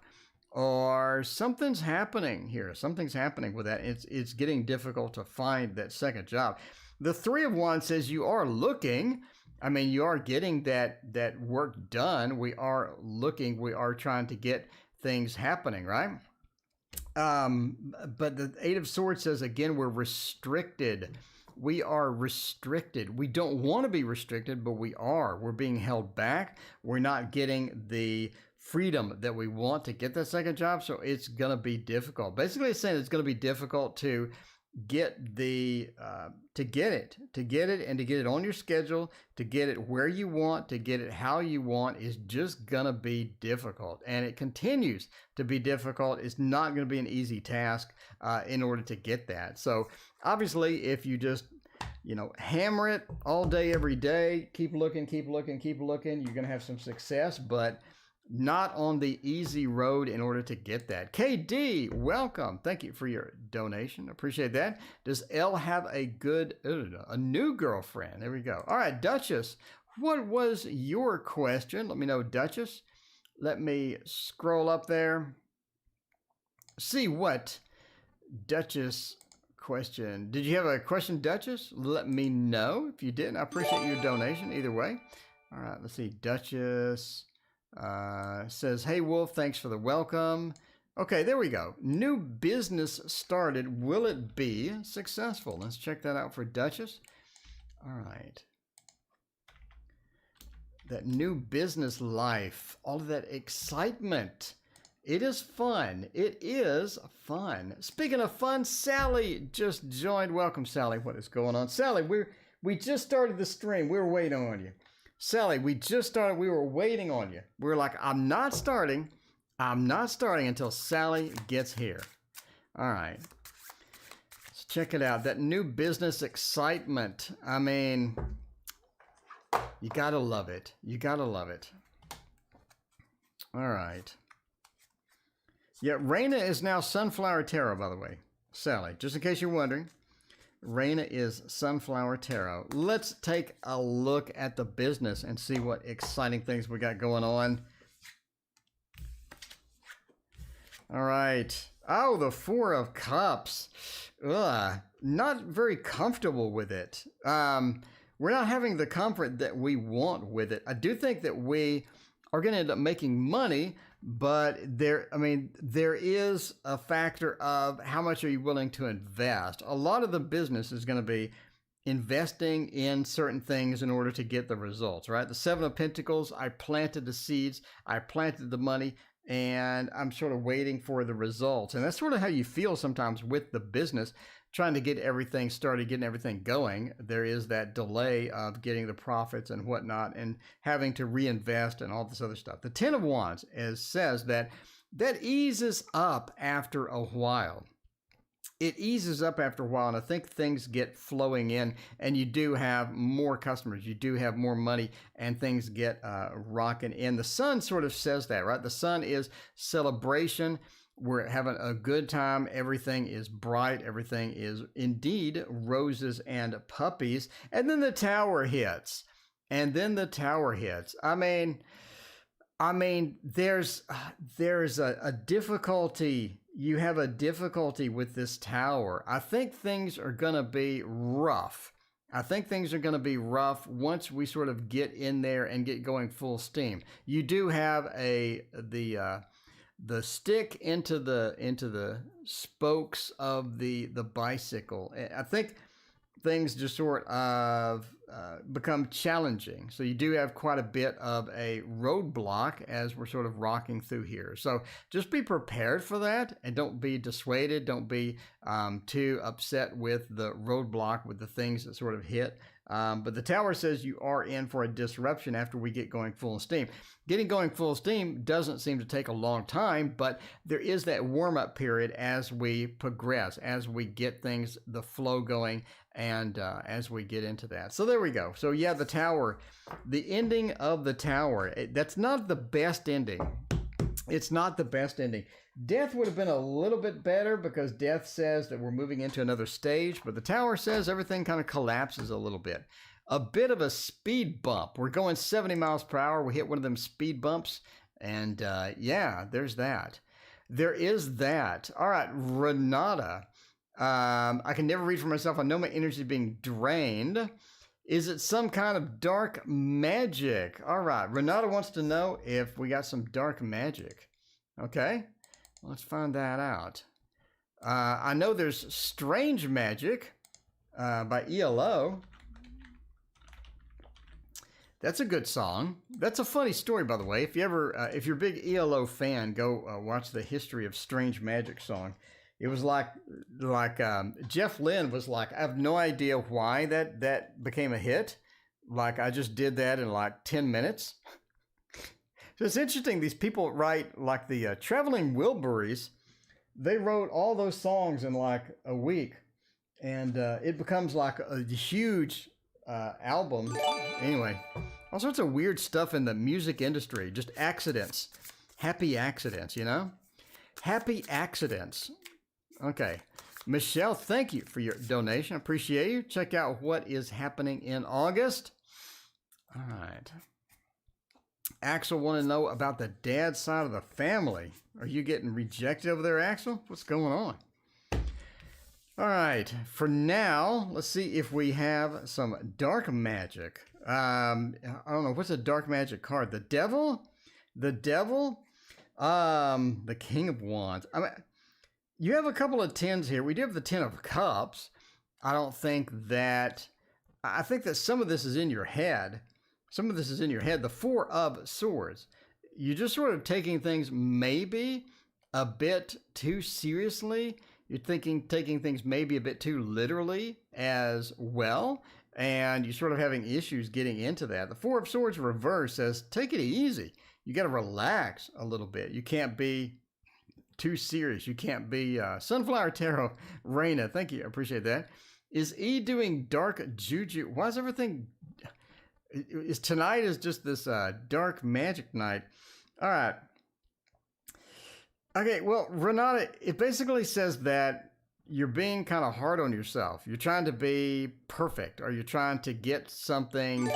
or something's happening here. Something's happening with that. It's getting difficult to find that second job. The Three of Wands says you are looking. I mean, you are getting that work done. We are looking. We are trying to get things happening, right? But the Eight of Swords says, again, we're restricted. We are restricted. We don't want to be restricted, but we are. We're being held back. We're not getting the freedom that we want to get that second job. So it's going to be difficult. Basically, it's saying it's going to be difficult to get the to get it and to get it on your schedule, to get it where you want, to get it how you want, is just gonna be difficult, and it continues to be difficult. It's not going to be an easy task in order to get that. So obviously, if you just hammer it all day every day, keep looking, you're gonna have some success, but not on the easy road in order to get that. KD, welcome. Thank you for your donation. Appreciate that. Does Elle have a new girlfriend? There we go. All right, Duchess, what was your question? Let me know, Duchess. Let me scroll up there. See what Duchess question. Did you have a question, Duchess? Let me know if you didn't. I appreciate your donation either way. All right, let's see. Duchess says, hey, Wolf, thanks for the welcome. Okay, there we go. New business started. Will it be successful? Let's check that out for Duchess. All right. That new business life, all of that excitement. It is fun. It is fun. Speaking of fun, Sally just joined. Welcome, Sally. What is going on? Sally, we just started the stream. We were waiting on you. Sally, we just started. We were waiting on you. We were like, I'm not starting until Sally gets here. All right. Let's check it out. That new business excitement. I mean, you got to love it. You got to love it. All right. Yeah, Raina is now Sunflower Tarot, by the way. Sally, just in case you're wondering. Raina is Sunflower Tarot. Let's take a look at the business and see what exciting things we got going on. All right. Oh, the Four of Cups. Ugh, not very comfortable with it. We're not having the comfort that we want with it. I do think that we are going to end up making money, but there is a factor of how much are you willing to invest. A lot of the business is going to be investing in certain things in order to get the results, right? The Seven of Pentacles, I planted the seeds, I planted the money, and I'm sort of waiting for the results. And that's sort of how you feel sometimes with the business, trying to get everything started, getting everything going. There is that delay of getting the profits and whatnot, and having to reinvest and all this other stuff. The Ten of Wands says that eases up after a while. It eases up after a while, and I think things get flowing in, and you do have more customers, you do have more money, and things get rocking in. The sun sort of says that, right? The sun is celebration. We're having a good time. Everything is bright. Everything is indeed roses and puppies. And then the Tower hits. I mean, there's a difficulty. You have a difficulty with this Tower. I think things are going to be rough. Once we sort of get in there and get going full steam. You do have the stick into the spokes of the bicycle. I think things just sort of become challenging. So you do have quite a bit of a roadblock as we're sort of rocking through here. So just be prepared for that and don't be dissuaded. Don't be too upset with the roadblock, with the things that sort of hit. But the tower says you are in for a disruption after we get going full steam. Getting going full steam doesn't seem to take a long time, but there is that warm-up period as we progress, as we get things, the flow going, and as we get into that. So there we go. So yeah, the tower, the ending of the tower, that's not the best ending. It's not the best ending. Death would have been a little bit better because death says that we're moving into another stage, but the tower says everything kind of collapses a little bit. A bit of a speed bump. We're going 70 miles per hour. We hit one of them speed bumps, and yeah, there's that. There is that. All right, Renata. I can never read for myself. I know my energy is being drained. Is it some kind of dark magic? All right, Renata wants to know if we got some dark magic. Okay, let's find that out. I know there's Strange Magic by ELO. That's a good song. That's a funny story, by the way. If you ever, if you're a big ELO fan, go watch the History of Strange Magic song. It was like Jeff Lynne was like, I have no idea why that became a hit. Like I just did that in like 10 minutes. So it's interesting. These people write like the Traveling Wilburys. They wrote all those songs in like a week, and it becomes like a huge album. Anyway, all sorts of weird stuff in the music industry. Just accidents. Happy accidents, you know? Happy accidents. Okay. Michelle, thank you for your donation. Appreciate you. Check out what is happening in August. All right. Axel want to know about the dad side of the family. Are you getting rejected over there, Axel? What's going on? All right. For now, let's see if we have some dark magic. I don't know. What's a dark magic card? The devil? The devil? The King of Wands. I mean, you have a couple of tens here. We do have the Ten of Cups. I think that some of this is in your head. Some of this is in your head. The Four of Swords. You're just sort of taking things maybe a bit too seriously. You're taking things maybe a bit too literally as well. And you're sort of having issues getting into that. The Four of Swords reverse says, take it easy. You got to relax a little bit. You can't be too serious. You can't be Sunflower Tarot. Raina, thank you. I appreciate that. Is E doing dark juju? Why is everything... Tonight is just this dark magic night. All right. Okay, well, Renata, it basically says that you're being kind of hard on yourself. You're trying to be perfect, or you're trying to get something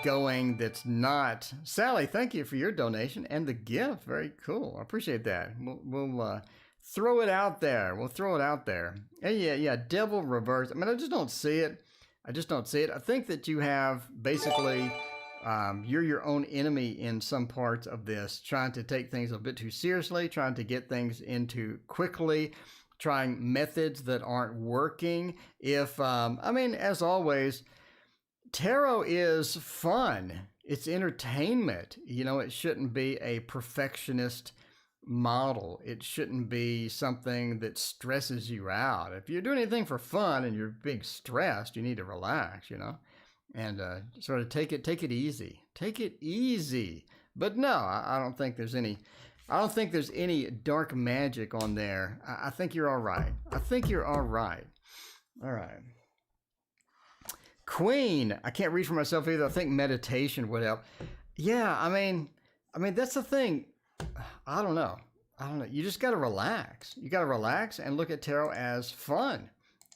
going that's not. Sally, thank you for your donation and the gift. Very cool. I appreciate that. We'll throw it out there. We'll throw it out there. And yeah, devil reverse. I mean, I just don't see it. I just don't see it. I think that you have basically, you're your own enemy in some parts of this, trying to take things a bit too seriously, trying to get things into quickly, trying methods that aren't working. I mean, as always, tarot is fun. It's entertainment. You know, it shouldn't be a perfectionist model. It shouldn't be something that stresses you out. If you're doing anything for fun and you're being stressed, you need to relax, you know, and sort of take it easy. Take it easy. But no, I don't think there's any. I don't think there's any dark magic on there. I think you're all right. I think you're all right. All right. Queen. I can't read for myself either. I think meditation would help. Yeah, I mean, that's the thing. I don't know. You just got to relax. You got to relax and look at tarot as fun,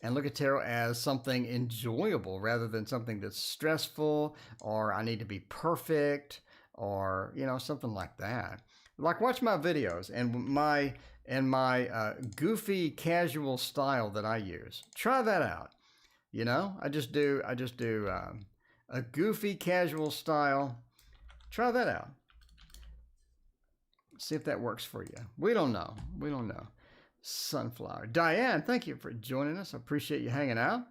and look at tarot as something enjoyable rather than something that's stressful, or I need to be perfect, or, you know, something like that. Like, watch my videos and my goofy casual style that I use. Try that out. You know, I just do a goofy casual style. Try that out. See if that works for you. We don't know. We don't know. Sunflower. Diane, thank you for joining us. I appreciate you hanging out.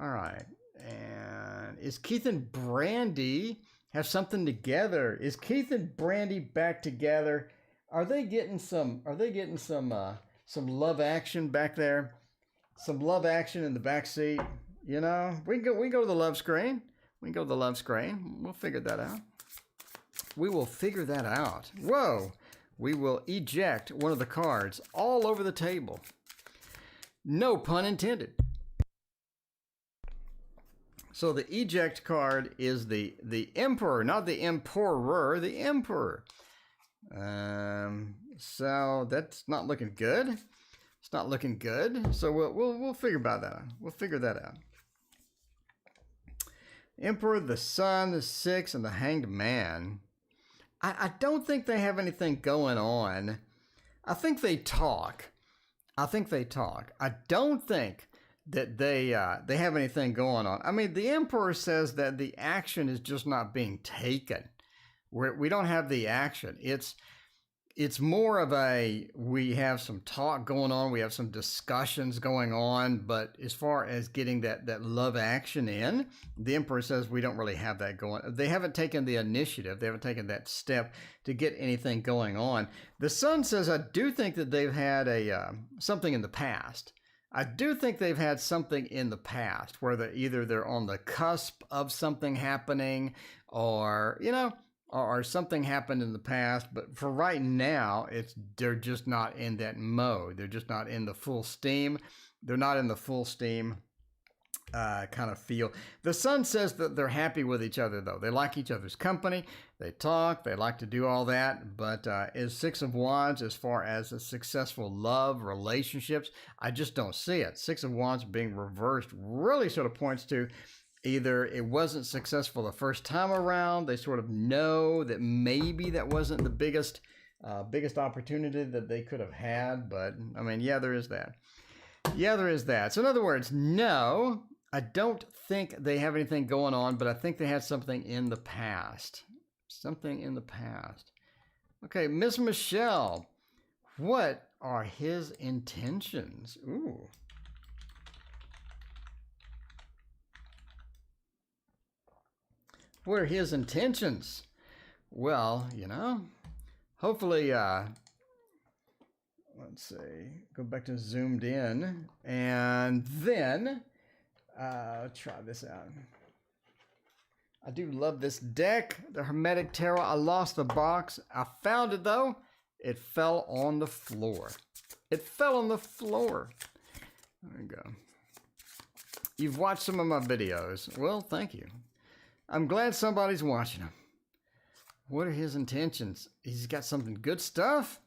All right. And is Keith and Brandy have something together? Is Keith and Brandy back together? Are they getting some some love action back there? Some love action in the back seat. You know, we can go to the love screen. We can go to the love screen. We'll figure that out. We will figure that out. Whoa. We will eject one of the cards all over the table. No pun intended. So the eject card is the Emperor, not the Emperor, the Emperor. So that's not looking good. It's not looking good. So we'll figure about that out. We'll figure that out. Emperor, the Sun, the Six, and the Hanged Man. I don't think they have anything going on. I think they talk. I don't think that they have anything going on. I mean, the Emperor says that the action is just not being taken. We don't have the action. It's more of a, we have some talk going on, we have some discussions going on, but as far as getting that love action in, the Emperor says we don't really have that going. They haven't taken the initiative, they haven't taken that step to get anything going on. The Sun says, I do think that they've had something in the past. I do think they've had something in the past where they're on the cusp of something happening, or, you know, or something happened in the past, but for right now, they're just not in that mode. They're just not in the full steam. They're not in the full steam kind of feel. The Sun says that they're happy with each other, though. They like each other's company. They talk. They like to do all that. But as Six of Wands, as far as a successful love, relationships, I just don't see it. Six of Wands being reversed really sort of points to either it wasn't successful the first time around, they sort of know that maybe that wasn't the biggest opportunity that they could have had, but I mean, yeah, there is that. Yeah, there is that. So in other words, no, I don't think they have anything going on, but I think they had something in the past. Something in the past. Okay, Miss Michelle, what are his intentions? Ooh. What are his intentions? Well, you know, hopefully, let's see, go back to zoomed in, and then try this out. I do love this deck, the Hermetic Tarot. I lost the box. I found it, though. It fell on the floor. It fell on the floor. There you go. You've watched some of my videos. Well, thank you. I'm glad somebody's watching him. What are his intentions? He's got something good stuff?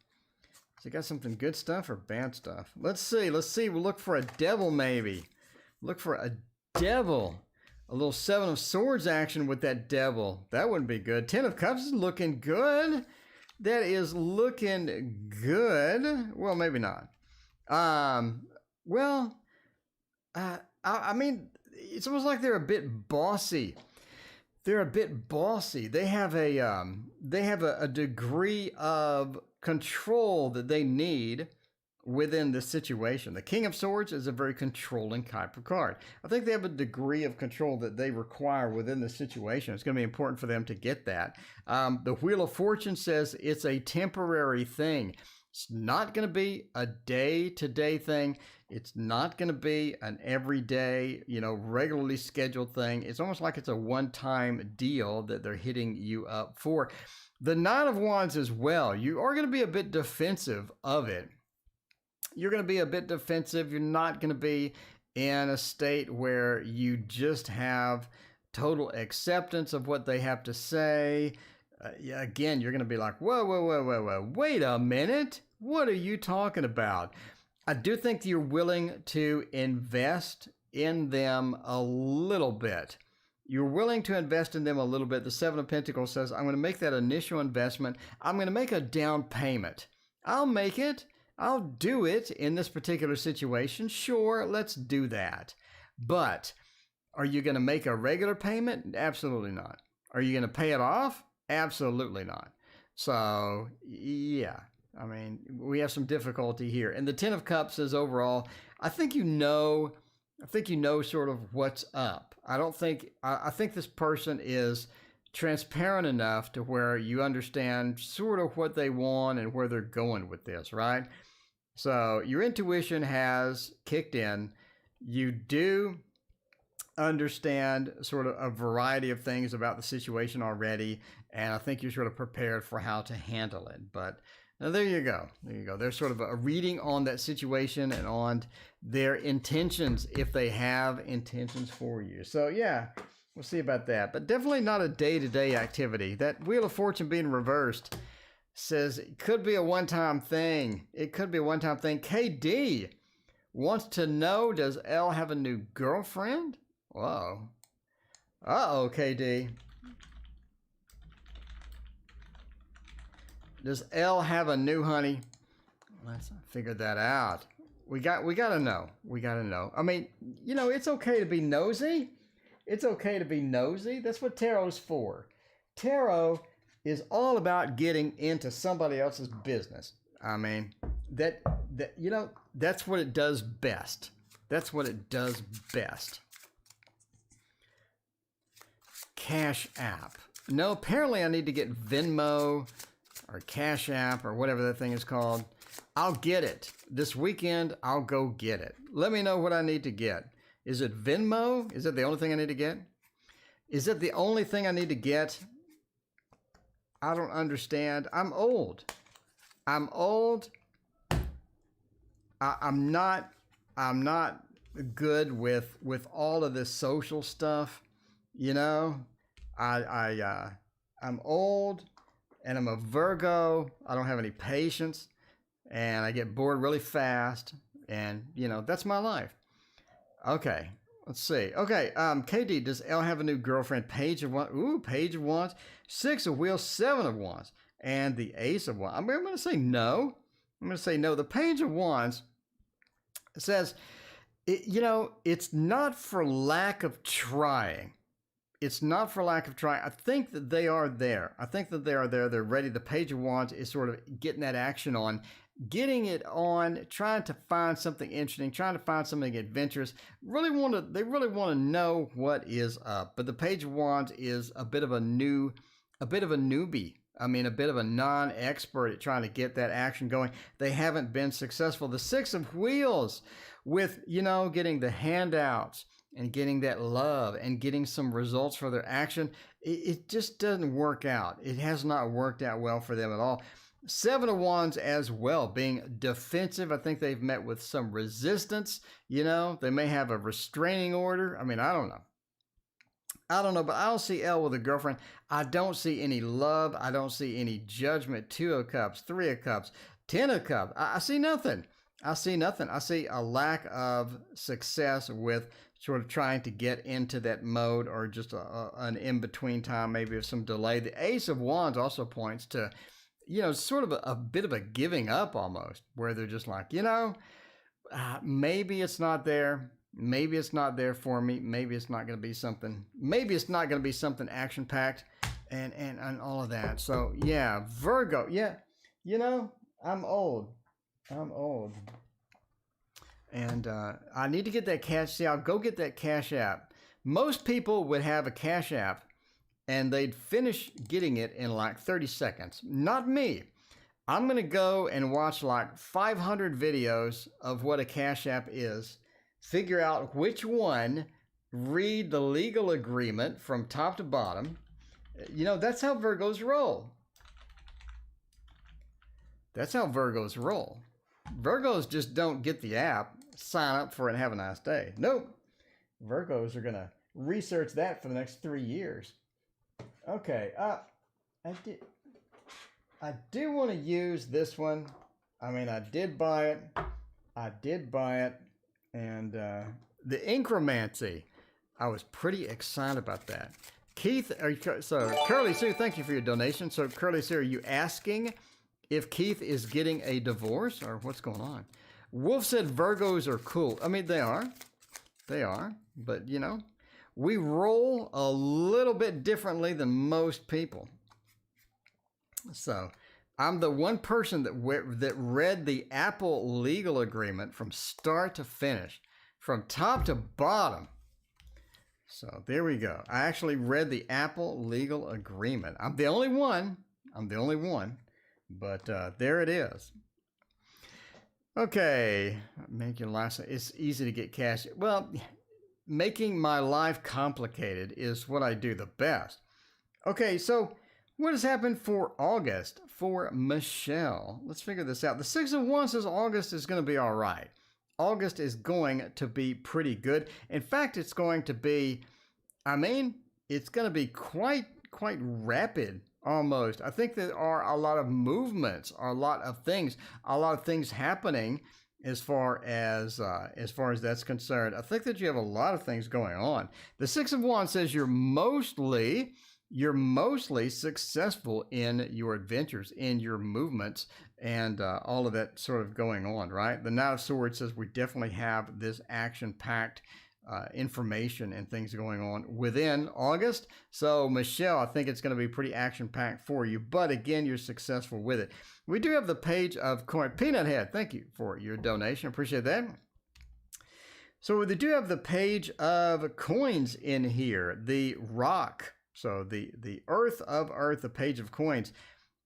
Has he got something good stuff or bad stuff? Let's see. We'll look for a devil, maybe. Look for a devil. A little Seven of Swords action with that devil. That wouldn't be good. Ten of Cups is looking good. That is looking good. Well, maybe not. I mean, it's almost like they're a bit bossy. They're a bit bossy. They have a degree of control that they need within the situation. The King of Swords is a very controlling type of card. I think they have a degree of control that they require within the situation. It's going to be important for them to get that. The Wheel of Fortune says it's a temporary thing. It's not going to be a day-to-day thing. It's not going to be an everyday, regularly scheduled thing. It's almost like it's a one-time deal that they're hitting you up for. The Nine of Wands as well. You are going to be a bit defensive of it. You're going to be a bit defensive. You're not going to be in a state where you just have total acceptance of what they have to say. Again, you're going to be like, whoa, wait a minute. What are you talking about? I do think you're willing to invest in them a little bit. You're willing to invest in them a little bit. The Seven of Pentacles says, I'm going to make that initial investment. I'm going to make a down payment. I'll make it. I'll do it in this particular situation. Sure, let's do that. But are you going to make a regular payment? Absolutely not. Are you going to pay it off? Absolutely not. So, yeah. I mean, we have some difficulty here. And the Ten of Cups is overall, I think you know I think you know sort of what's up. I think this person is transparent enough to where you understand sort of what they want and where they're going with this, right? So your intuition has kicked in. You do understand sort of a variety of things about the situation already, and I think you're sort of prepared for how to handle it. But now there you go. There you go. There's sort of a reading on that situation and on their intentions if they have intentions for you. So yeah, we'll see about that. But definitely not a day-to-day activity. That Wheel of Fortune being reversed says it could be a one-time thing. It could be a one-time thing. KD wants to know, does L have a new girlfriend? Whoa. Uh-oh, KD. Does L have a new honey? Let's figure that out. We gotta know. We gotta know. I mean, you know, it's okay to be nosy. It's okay to be nosy. That's what tarot's for. Tarot is all about getting into somebody else's business. I mean, that you know, that's what it does best. That's what it does best. Cash App. No, apparently I need to get Venmo or Cash App or whatever that thing is called. I'll get it. This weekend, I'll go get it. Let me know what I need to get. Is it Venmo? Is it the only thing I need to get? Is it the only thing I need to get? I don't understand. I'm old. I'm old. I'm not good with all of this social stuff. You know, I'm old and I'm a Virgo. I don't have any patience and I get bored really fast. And, you know, that's my life. Okay, let's see. Okay, KD, does L have a new girlfriend? Page of Wands. Ooh, Page of Wands. 6 of Wheels, 7 of Wands. And the Ace of Wands. I'm going to say no. I'm going to say no. The Page of Wands says, you know, it's not for lack of trying. It's not for lack of trying. I think that they are there. I think that they are there. They're ready. The Page of Wands is sort of getting that action on, getting it on, trying to find something interesting, trying to find something adventurous. They really want to know what is up. But the Page of Wands is a bit of a newbie. I mean, a bit of a non-expert at trying to get that action going. They haven't been successful. The 6 of Wheels with, you know, getting the handouts and getting that love and getting some results for their action, it just doesn't work out. It has not worked out well for them at all. 7 of Wands as well, being defensive. I think they've met with some resistance. You know, they may have a restraining order. I mean, I don't know. But I don't see L with a girlfriend. I don't see any love. I don't see any judgment. 2 of Cups, 3 of Cups, 10 of Cups. I see nothing. I see nothing. I see a lack of success with sort of trying to get into that mode, or just an in-between time, maybe of some delay. The Ace of Wands also points to, you know, sort of a bit of a giving up almost, where they're just like, you know, maybe it's not there. Maybe it's not there for me. Maybe it's not going to be something. Maybe it's not going to be something action-packed and all of that. So, yeah, Virgo. Yeah, you know, I'm old. And I need to get that cash. See, I'll go get that Cash App. Most people would have a Cash App and they'd finish getting it in like 30 seconds. Not me. I'm going to go and watch like 500 videos of what a Cash App is, figure out which one, read the legal agreement from top to bottom. You know, that's how Virgos roll. That's how Virgos roll. Virgos just don't get the app, sign up for it, and have a nice day. Nope. Virgos are going to research that for the next 3 years. Okay. I do want to use this one. I mean, I did buy it. And the Incromancy, I was pretty excited about that. Keith, so Curly Sue, thank you for your donation. So Curly Sue, are you asking if Keith is getting a divorce or what's going on? Wolf said Virgos are cool. I mean, they are. But, you know, we roll a little bit differently than most people. So I'm the one person that read the Apple legal agreement from start to finish. from top to bottom. So there we go. I actually read the Apple legal agreement. I'm the only one. But there it is. Okay, making life. It's easy to get cash. Well, making my life complicated is what I do the best. Okay, so what has happened for August for Michelle? Let's figure this out. The Six of Wands says August is going to be all right. August is going to be pretty good. In fact, it's going to be, it's going to be quite rapid almost. I think there are a lot of movements, a lot of things happening as far as that's concerned. I think that you have a lot of things going on. The Six of Wands says you're mostly successful in your adventures, in your movements, and all of that sort of going on, right? The Knight of Swords says we definitely have this action-packed information and things going on within August. So, Michelle, I think it's going to be pretty action-packed for you, but again, you're successful with it. We do have the page of coin. Peanut Head, thank you for your donation. Appreciate that. So, we do have the page of coins in here, the rock. So the Earth of Earth, the page of coins.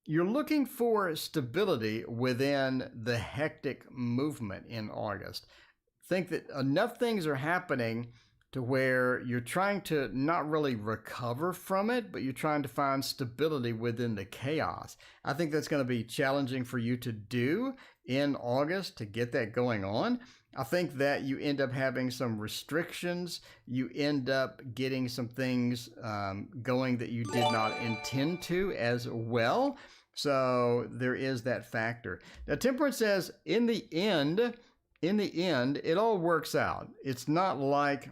You're looking for stability within the hectic movement in August. Think that enough things are happening to where you're trying to not really recover from it, but you're trying to find stability within the chaos. I think that's going to be challenging for you to do in August to get that going on. I think that you end up having some restrictions. You end up getting some things going that you did not intend to as well. So there is that factor. Now, Temperance says, in the end, it all works out. It's not like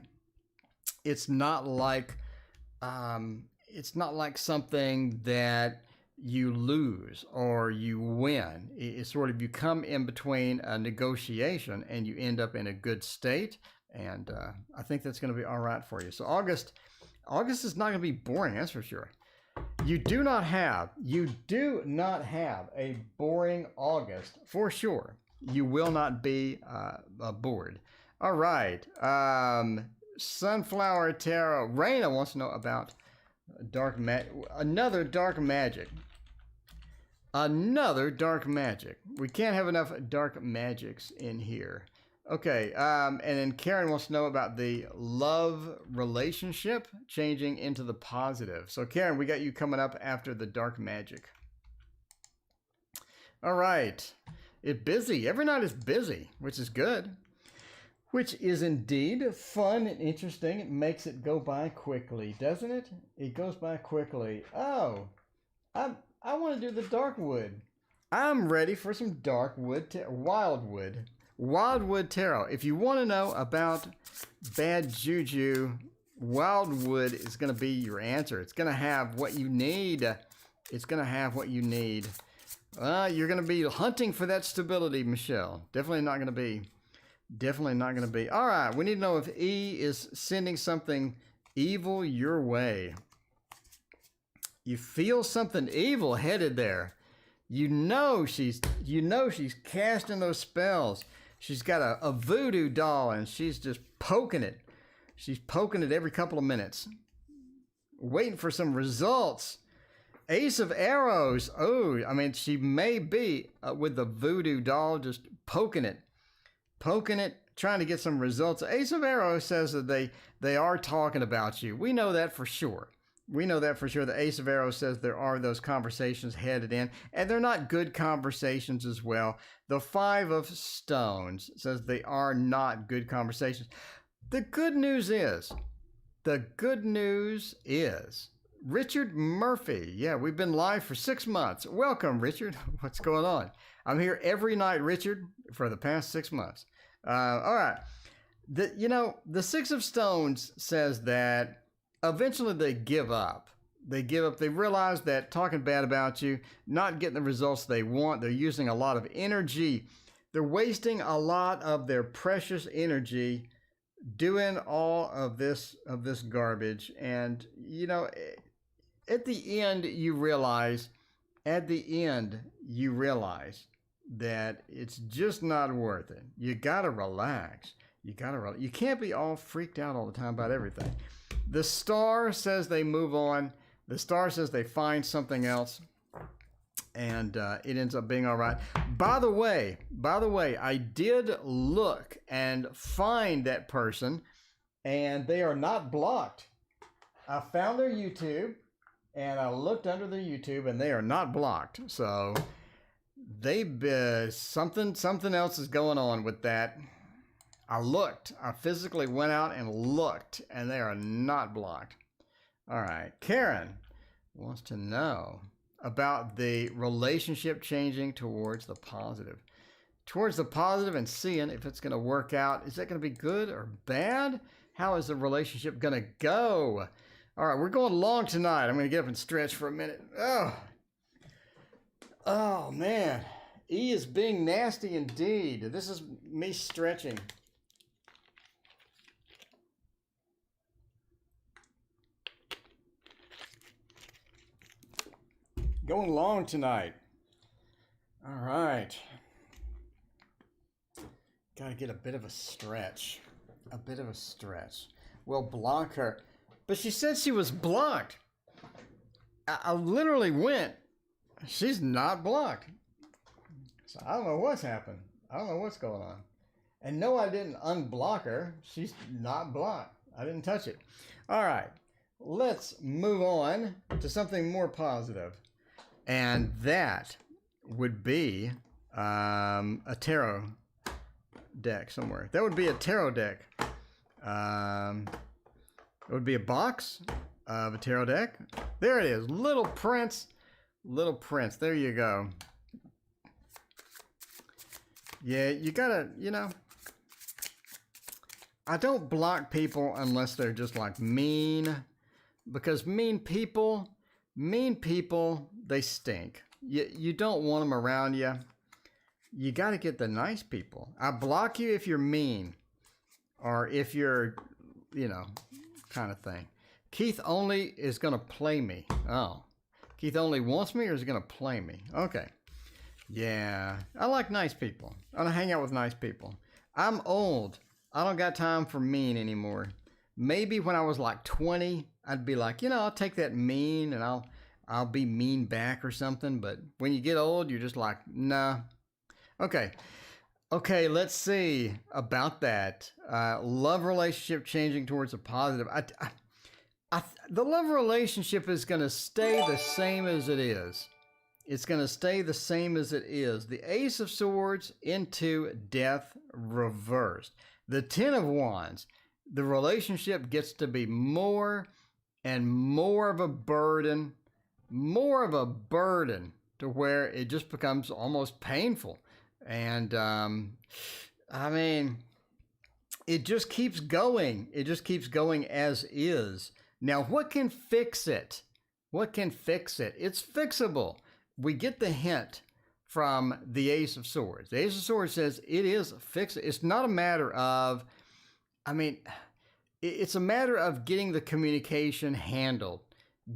something that you lose or you win. It's sort of, you come in between a negotiation and you end up in a good state. And I think that's going to be all right for you. So August is not going to be boring, that's for sure. You do not have a boring August for sure. You will not be bored. All right. Sunflower Tarot. Raina wants to know about another dark magic. Another dark magic. We can't have enough dark magics in here. Okay, and then Karen wants to know about the love relationship changing into the positive. So Karen, we got you coming up after the dark magic. All right. It's busy. Every night is busy, which is good. Which is indeed fun and interesting. It makes it go by quickly, doesn't it? It goes by quickly. Oh, I want to do the dark wood. I'm ready for some dark wood, wildwood tarot. If you want to know about bad juju, wildwood is going to be your answer. It's going to have what you need. It's going to have what you need. You're going to be hunting for that stability, Michelle. Definitely not going to be. All right, we need to know if E is sending something evil your way. You feel something evil headed there. You know she's casting those spells. She's got a voodoo doll and she's just poking it. She's poking it every couple of minutes. Waiting for some results. Ace of Arrows. Oh, I mean, she may be with the voodoo doll just poking it, trying to get some results. Ace of Arrows says that they are talking about you. We know that for sure. The Ace of Arrows says there are those conversations headed in, and they're not good conversations as well. The Five of Stones says they are not good conversations. The good news is, Richard Murphy. Yeah, we've been live for 6 months. Welcome, Richard. What's going on? I'm here every night, Richard, for the past 6 months. All right. The Six of Stones says that eventually they give up. They realize that talking bad about you, not getting the results they want, they're using a lot of energy. They're wasting a lot of their precious energy doing all of this garbage. And, at the end, you realize that it's just not worth it. You got to relax. You can't be all freaked out all the time about everything. The Star says they move on. The Star says they find something else, and it ends up being all right. By the way, I did look and find that person, and they are not blocked. I found their YouTube, and I looked under their YouTube, and they are not blocked. So something else is going on with that. I physically went out and looked, and they are not blocked. All right, Karen wants to know about the relationship changing towards the positive. Towards the positive and seeing if it's going to work out. Is that going to be good or bad? How is the relationship going to go? All right, we're going long tonight. I'm going to get up and stretch for a minute. Oh, man. E is being nasty indeed. This is me stretching. Going long tonight. All right. Got to get a bit of a stretch. We'll block her. But she said she was blocked. I literally went. She's not blocked. So I don't know what's happened. I don't know what's going on. And no, I didn't unblock her. She's not blocked. I didn't touch it. All right. Let's move on to something more positive. And that would be a tarot deck somewhere. That would be a tarot deck. It would be a box of a tarot deck. There it is. Little Prince. There you go. Yeah, you gotta, I don't block people unless they're just like mean. Because mean people, they stink. You don't want them around you. You got to get the nice people. I block you if you're mean. Or if you're, kind of thing. Keith only is going to play me. Oh. Keith only wants me or is he going to play me? Okay. Yeah. I like nice people. I want to hang out with nice people. I'm old. I don't got time for mean anymore. Maybe when I was like 20, I'd be like, I'll take that mean and I'll be mean back or something. But when you get old, you're just like, nah. Okay, let's see about that. Love relationship changing towards a positive. The love relationship is going to stay the same as it is. It's going to stay the same as it is. The Ace of Swords into Death reversed. The Ten of Wands. The relationship gets to be more and more of a burden. More of a burden to where it just becomes almost painful. And, it just keeps going. It just keeps going as is. Now, what can fix it? It's fixable. We get the hint from the Ace of Swords. The Ace of Swords says it is fixable. It's not a matter of, it's a matter of getting the communication handled,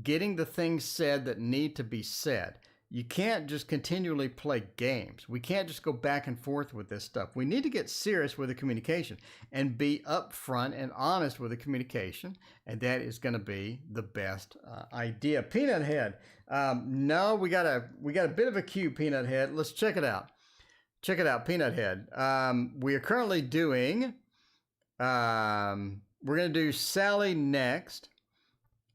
getting the things said that need to be said. You can't just continually play games. We can't just go back and forth with this stuff. We need to get serious with the communication and be upfront and honest with the communication. And that is going to be the best idea. Peanut Head. No, we got a bit of a cue, Peanut Head. Let's check it out. Check it out, Peanut Head. We are currently doing, we're going to do Sally next.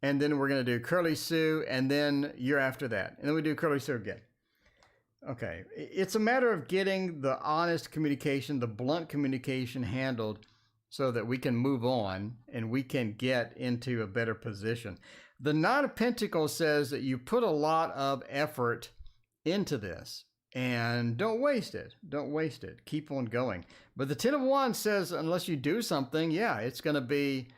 And then we're going to do Curly Sue, and then you're after that. And then we do Curly Sue again. Okay. It's a matter of getting the honest communication, the blunt communication handled so that we can move on and we can get into a better position. The Knight of Pentacles says that you put a lot of effort into this. And don't waste it. Don't waste it. Keep on going. But the Ten of Wands says unless you do something, it's going to be...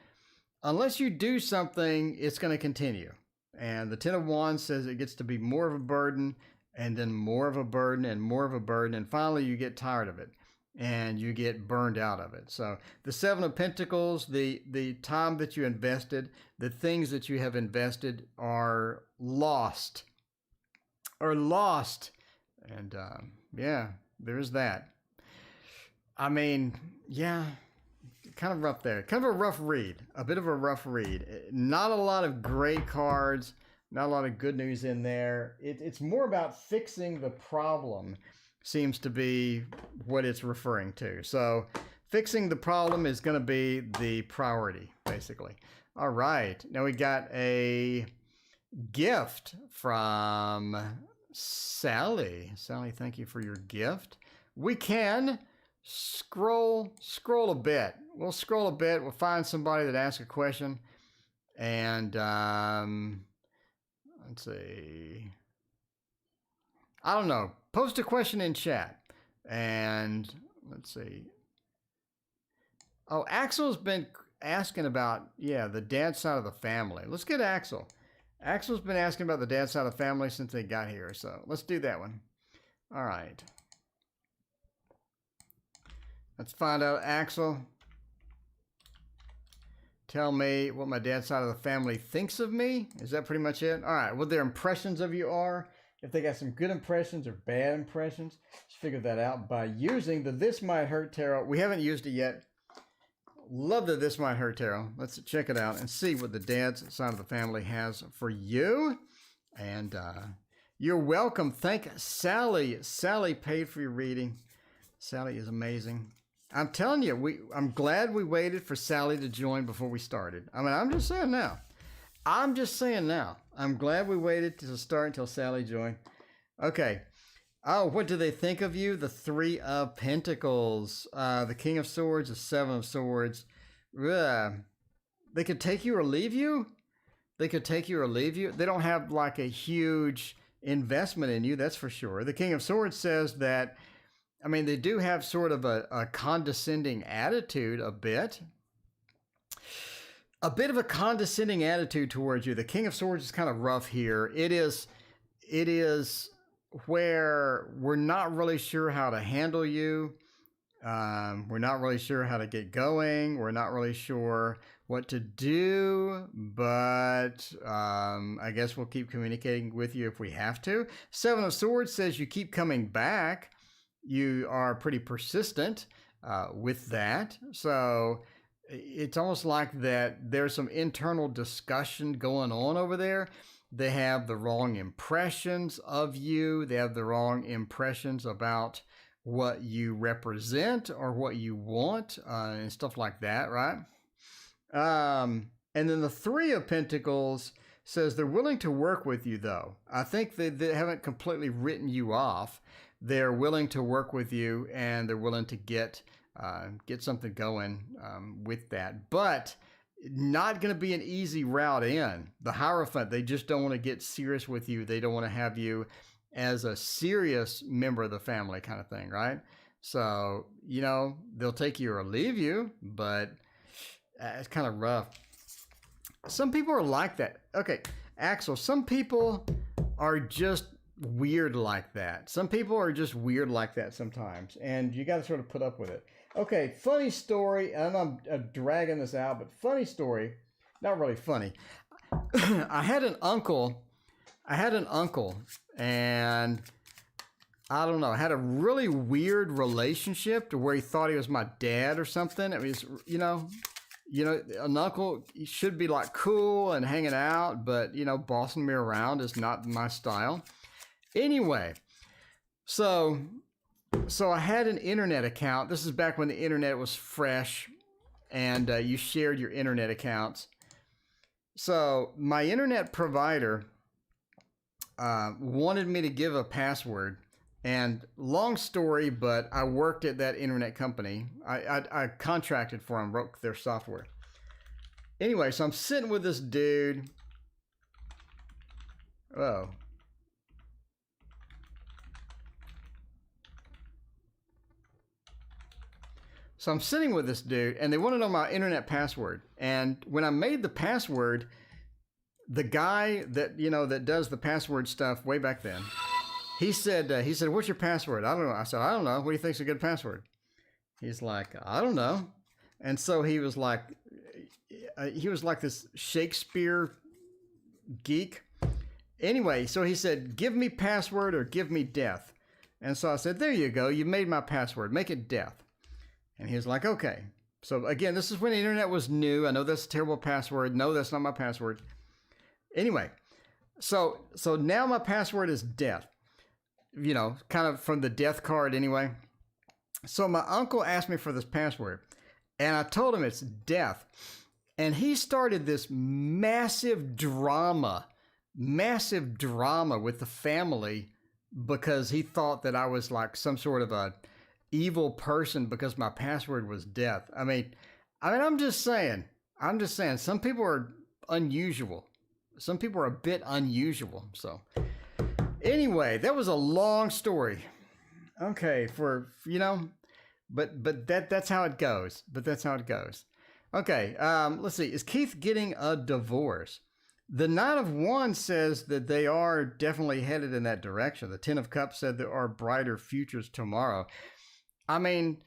Unless you do something, it's going to continue. And the Ten of Wands says it gets to be more of a burden, and then more of a burden, and more of a burden, and finally you get tired of it, and you get burned out of it. So the Seven of Pentacles, the time that you invested, the things that you have invested are lost. And there's that. kind of rough there. Kind of a rough read. A bit of a rough read. Not a lot of great cards. Not a lot of good news in there. It's more about fixing the problem, seems to be what it's referring to. So fixing the problem is going to be the priority, basically. All right. Now we got a gift from Sally. Sally, thank you for your gift. We can scroll a bit. We'll scroll a bit. We'll find somebody that asks a question. And let's see. I don't know. Post a question in chat. And let's see. Oh, Axel's been asking about, yeah, the dad side of the family. Let's get Axel. Axel's been asking about the dad side of the family since they got here. So let's do that one. All right. Let's find out, Axel. Tell me what my dad's side of the family thinks of me. Is that pretty much it? All right. What their impressions of you are. If they got some good impressions or bad impressions. Let's figure that out by using the This Might Hurt Tarot. We haven't used it yet. Love the This Might Hurt Tarot. Let's check it out and see what the dad's side of the family has for you. And you're welcome. Thank Sally. Sally paid for your reading. Sally is amazing. I'm telling you, I'm glad we waited for Sally to join before we started. I mean, I'm just saying now. I'm glad we waited to start until Sally joined. Okay. Oh, what do they think of you? The Three of Pentacles, the King of Swords, the Seven of Swords. They could take you or leave you. They don't have like a huge investment in you, that's for sure. The King of Swords says that, I mean, they do have sort of a condescending attitude a bit. A bit of a condescending attitude towards you. The King of Swords is kind of rough here. It is where we're not really sure how to handle you. We're not really sure how to get going. We're not really sure what to do, but I guess we'll keep communicating with you if we have to. Seven of Swords says you keep coming back. You are pretty persistent with that. So it's almost like that there's some internal discussion going on over there. They have the wrong impressions of you. They have the wrong impressions about what you represent or what you want and stuff like that, right? And then the Three of Pentacles says they're willing to work with you, though. I think they haven't completely written you off. They're willing to work with you, and they're willing to get something going with that. But not going to be an easy route in. The Hierophant, they just don't want to get serious with you. They don't want to have you as a serious member of the family kind of thing, right? So, you know, they'll take you or leave you, but it's kind of rough. Some people are like that. Okay, Axel, some people are just weird like that. Some people are just weird like that sometimes, and you got to sort of put up with it. Okay, funny story. And I'm dragging this out, but funny story. Not really funny. I had an uncle, and I don't know, had a really weird relationship to where he thought he was my dad or something. It was, you know, an uncle should be like cool and hanging out, but, you know, bossing me around is not my style. Anyway, so I had an internet account. This is back when the internet was fresh and you shared your internet accounts. So my internet provider wanted me to give a password. And long story, but I worked at that internet company. I contracted for them, wrote their software. Anyway, so I'm sitting with this dude. Oh. So I'm sitting with this dude, and they want to know my internet password. And when I made the password, the guy that, you know, that does the password stuff way back then, he said, what's your password? I don't know. I said, I don't know. What do you think's a good password? He's like, I don't know. And so he was like this Shakespeare geek. Anyway, so he said, give me password or give me death. And so I said, there you go. You made my password. Make it death. And he was like, okay. So again, this is when the internet was new. I know that's a terrible password. No, that's not my password. Anyway, so now my password is death. You know, kind of from the death card anyway. So my uncle asked me for this password, and I told him it's death. And he started this massive drama with the family because he thought that I was like some sort of a evil person because my password was death. I mean, I'm just saying, some people are unusual. Some people are a bit unusual. So anyway, that was a long story. Okay, but that's how it goes. Okay, let's see. Is Keith getting a divorce? The Knight of Wands says that they are definitely headed in that direction. The Ten of Cups said there are brighter futures tomorrow. I mean,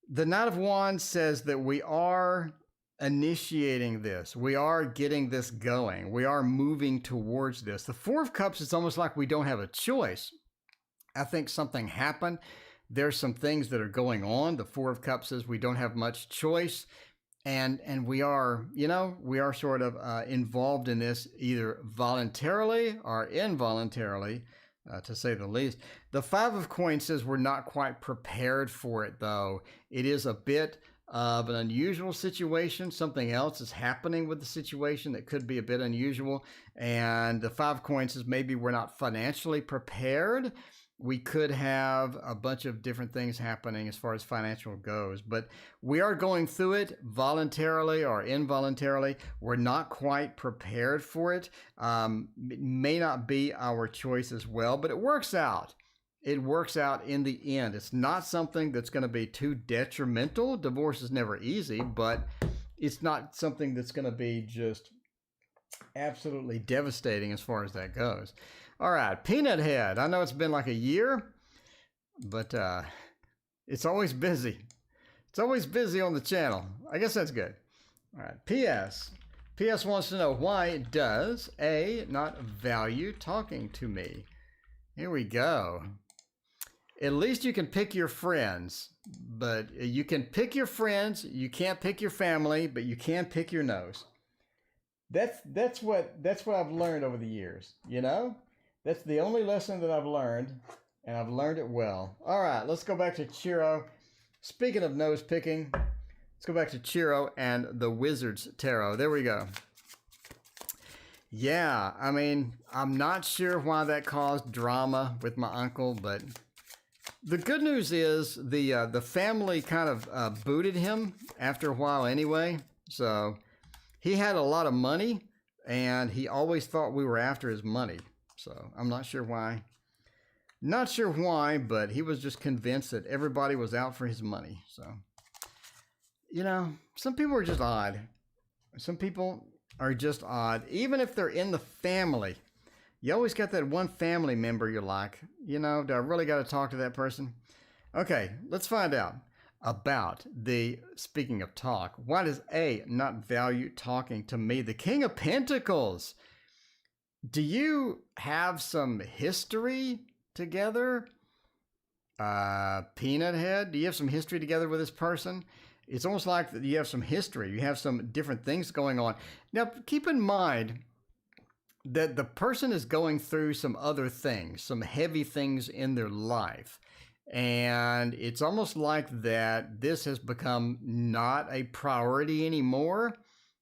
the Knight of Wands says that we are initiating this. We are getting this going. We are moving towards this. The Four of Cups is almost like we don't have a choice. I think something happened. There's some things that are going on. The Four of Cups says we don't have much choice. And we are, we are sort of involved in this either voluntarily or involuntarily, to say the least. The Five of Coins says we're not quite prepared for it, though. It is a bit of an unusual situation. Something else is happening with the situation that could be a bit unusual. And the Five of Coins says maybe we're not financially prepared. We could have a bunch of different things happening as far as financial goes, but we are going through it voluntarily or involuntarily. We're not quite prepared for it. It may not be our choice as well, but it works out. It works out in the end. It's not something that's going to be too detrimental. Divorce is never easy, but it's not something that's going to be just absolutely devastating as far as that goes. All right, Peanut Head. I know it's been like a year, but it's always busy. It's always busy on the channel. I guess that's good. All right, PS. PS wants to know, why does A not value talking to me? Here we go. At least you can pick your friends, but you can pick your friends. You can't pick your family, but you can pick your nose. That's what I've learned over the years, That's the only lesson that I've learned, and I've learned it well. All right, let's go back to Chiro. Speaking of nose picking, let's go back to Chiro and the Wizard's Tarot. There we go. Yeah, I mean, I'm not sure why that caused drama with my uncle, but the good news is the family kind of booted him after a while anyway. So he had a lot of money, and he always thought we were after his money. So I'm not sure why. Not sure why, but he was just convinced that everybody was out for his money. So, some people are just odd. Some people are just odd. Even if they're in the family, you always got that one family member you're like, do I really got to talk to that person? Okay, let's find out about speaking of talk. Why does A not value talking to me? The King of Pentacles. Do you have some history together? Peanut Head, do you have some history together with this person? It's almost like you have some history. You have some different things going on. Now, keep in mind that the person is going through some other things, some heavy things in their life. And it's almost like that this has become not a priority anymore.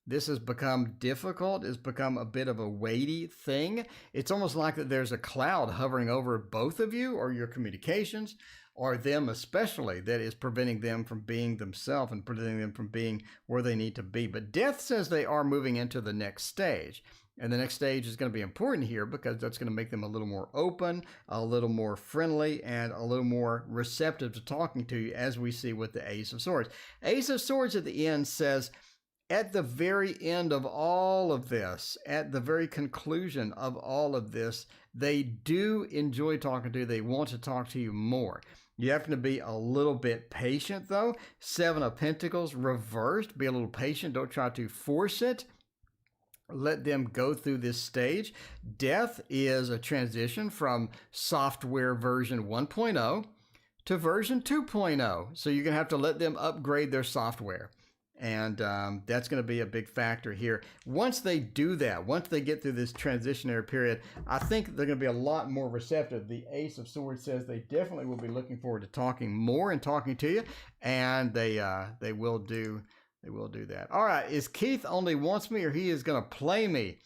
This has become difficult. It's become a bit of a weighty thing. It's almost like that there's a cloud hovering over both of you or your communications, or them especially, that is preventing them from being themselves and preventing them from being where they need to be. But Death says they are moving into the next stage. And the next stage is going to be important here because that's going to make them a little more open, a little more friendly, and a little more receptive to talking to you, as we see with the Ace of Swords. Ace of Swords at the end says, at the very end of all of this, at the very conclusion of all of this, they do enjoy talking to you. They want to talk to you more. You have to be a little bit patient, though. Seven of Pentacles reversed. Be a little patient. Don't try to force it. Let them go through this stage. Death is a transition from software version 1.0 to version 2.0. So you're going to have to let them upgrade their software. And that's going to be a big factor here. Once they do that, once they get through this transitionary period, I think they're going to be a lot more receptive. The Ace of Swords says they definitely will be looking forward to talking more and talking to you, and they will do that. All right, is Keith only wants me, or he is going to play me?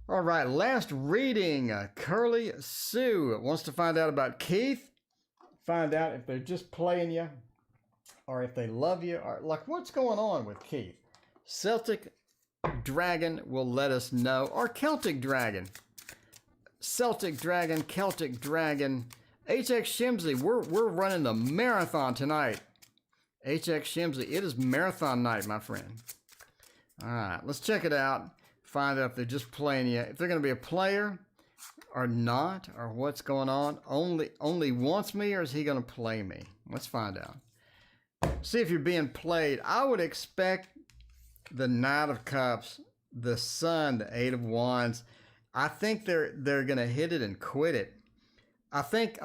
All right, last reading. Curly Sue wants to find out about Keith. Find out if they're just playing you, or if they love you, or like what's going on with Keith. Celtic Dragon will let us know, or Celtic Dragon. Celtic Dragon, Celtic Dragon. HX Shimsy, we're running the marathon tonight. HX Shimsy, it is marathon night, my friend. All right, let's check it out. Find out if they're just playing you, if they're going to be a player or not, or what's going on. Only wants me, or is he going to play me? Let's find out. See if you're being played. I would expect the Knight of Cups, the Sun, the Eight of Wands. I think they're going to hit it and quit it. I think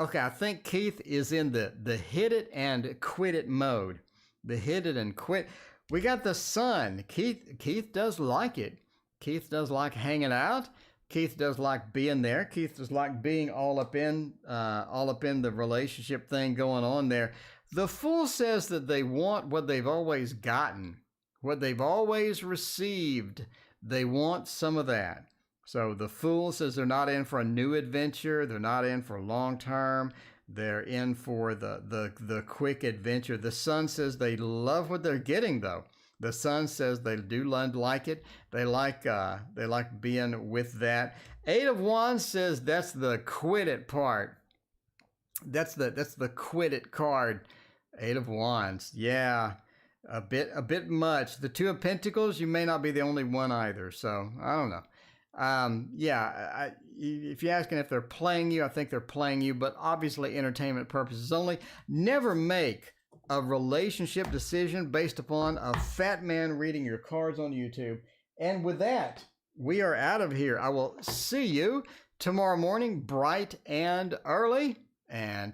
Keith is in the hit it and quit it mode. The hit it and quit. We got the Sun. Keith does like it. Keith does like hanging out. Keith does like being there. Keith does like being all up in the relationship thing going on there. The Fool says that they want what they've always gotten, what they've always received. They want some of that. So the Fool says they're not in for a new adventure. They're not in for long term. They're in for the quick adventure. The Sun says they love what they're getting, though. The Sun says they do like it. They like being with that. Eight of Wands says that's the quit it part. That's the quit it card. Eight of Wands. Yeah, a bit much. The Two of Pentacles, you may not be the only one either. So I don't know. Yeah, if you're asking if they're playing you, I think they're playing you, but obviously entertainment purposes only. Never make a relationship decision based upon a fat man reading your cards on YouTube. And with that, we are out of here. I will see you tomorrow morning, bright and early, and talk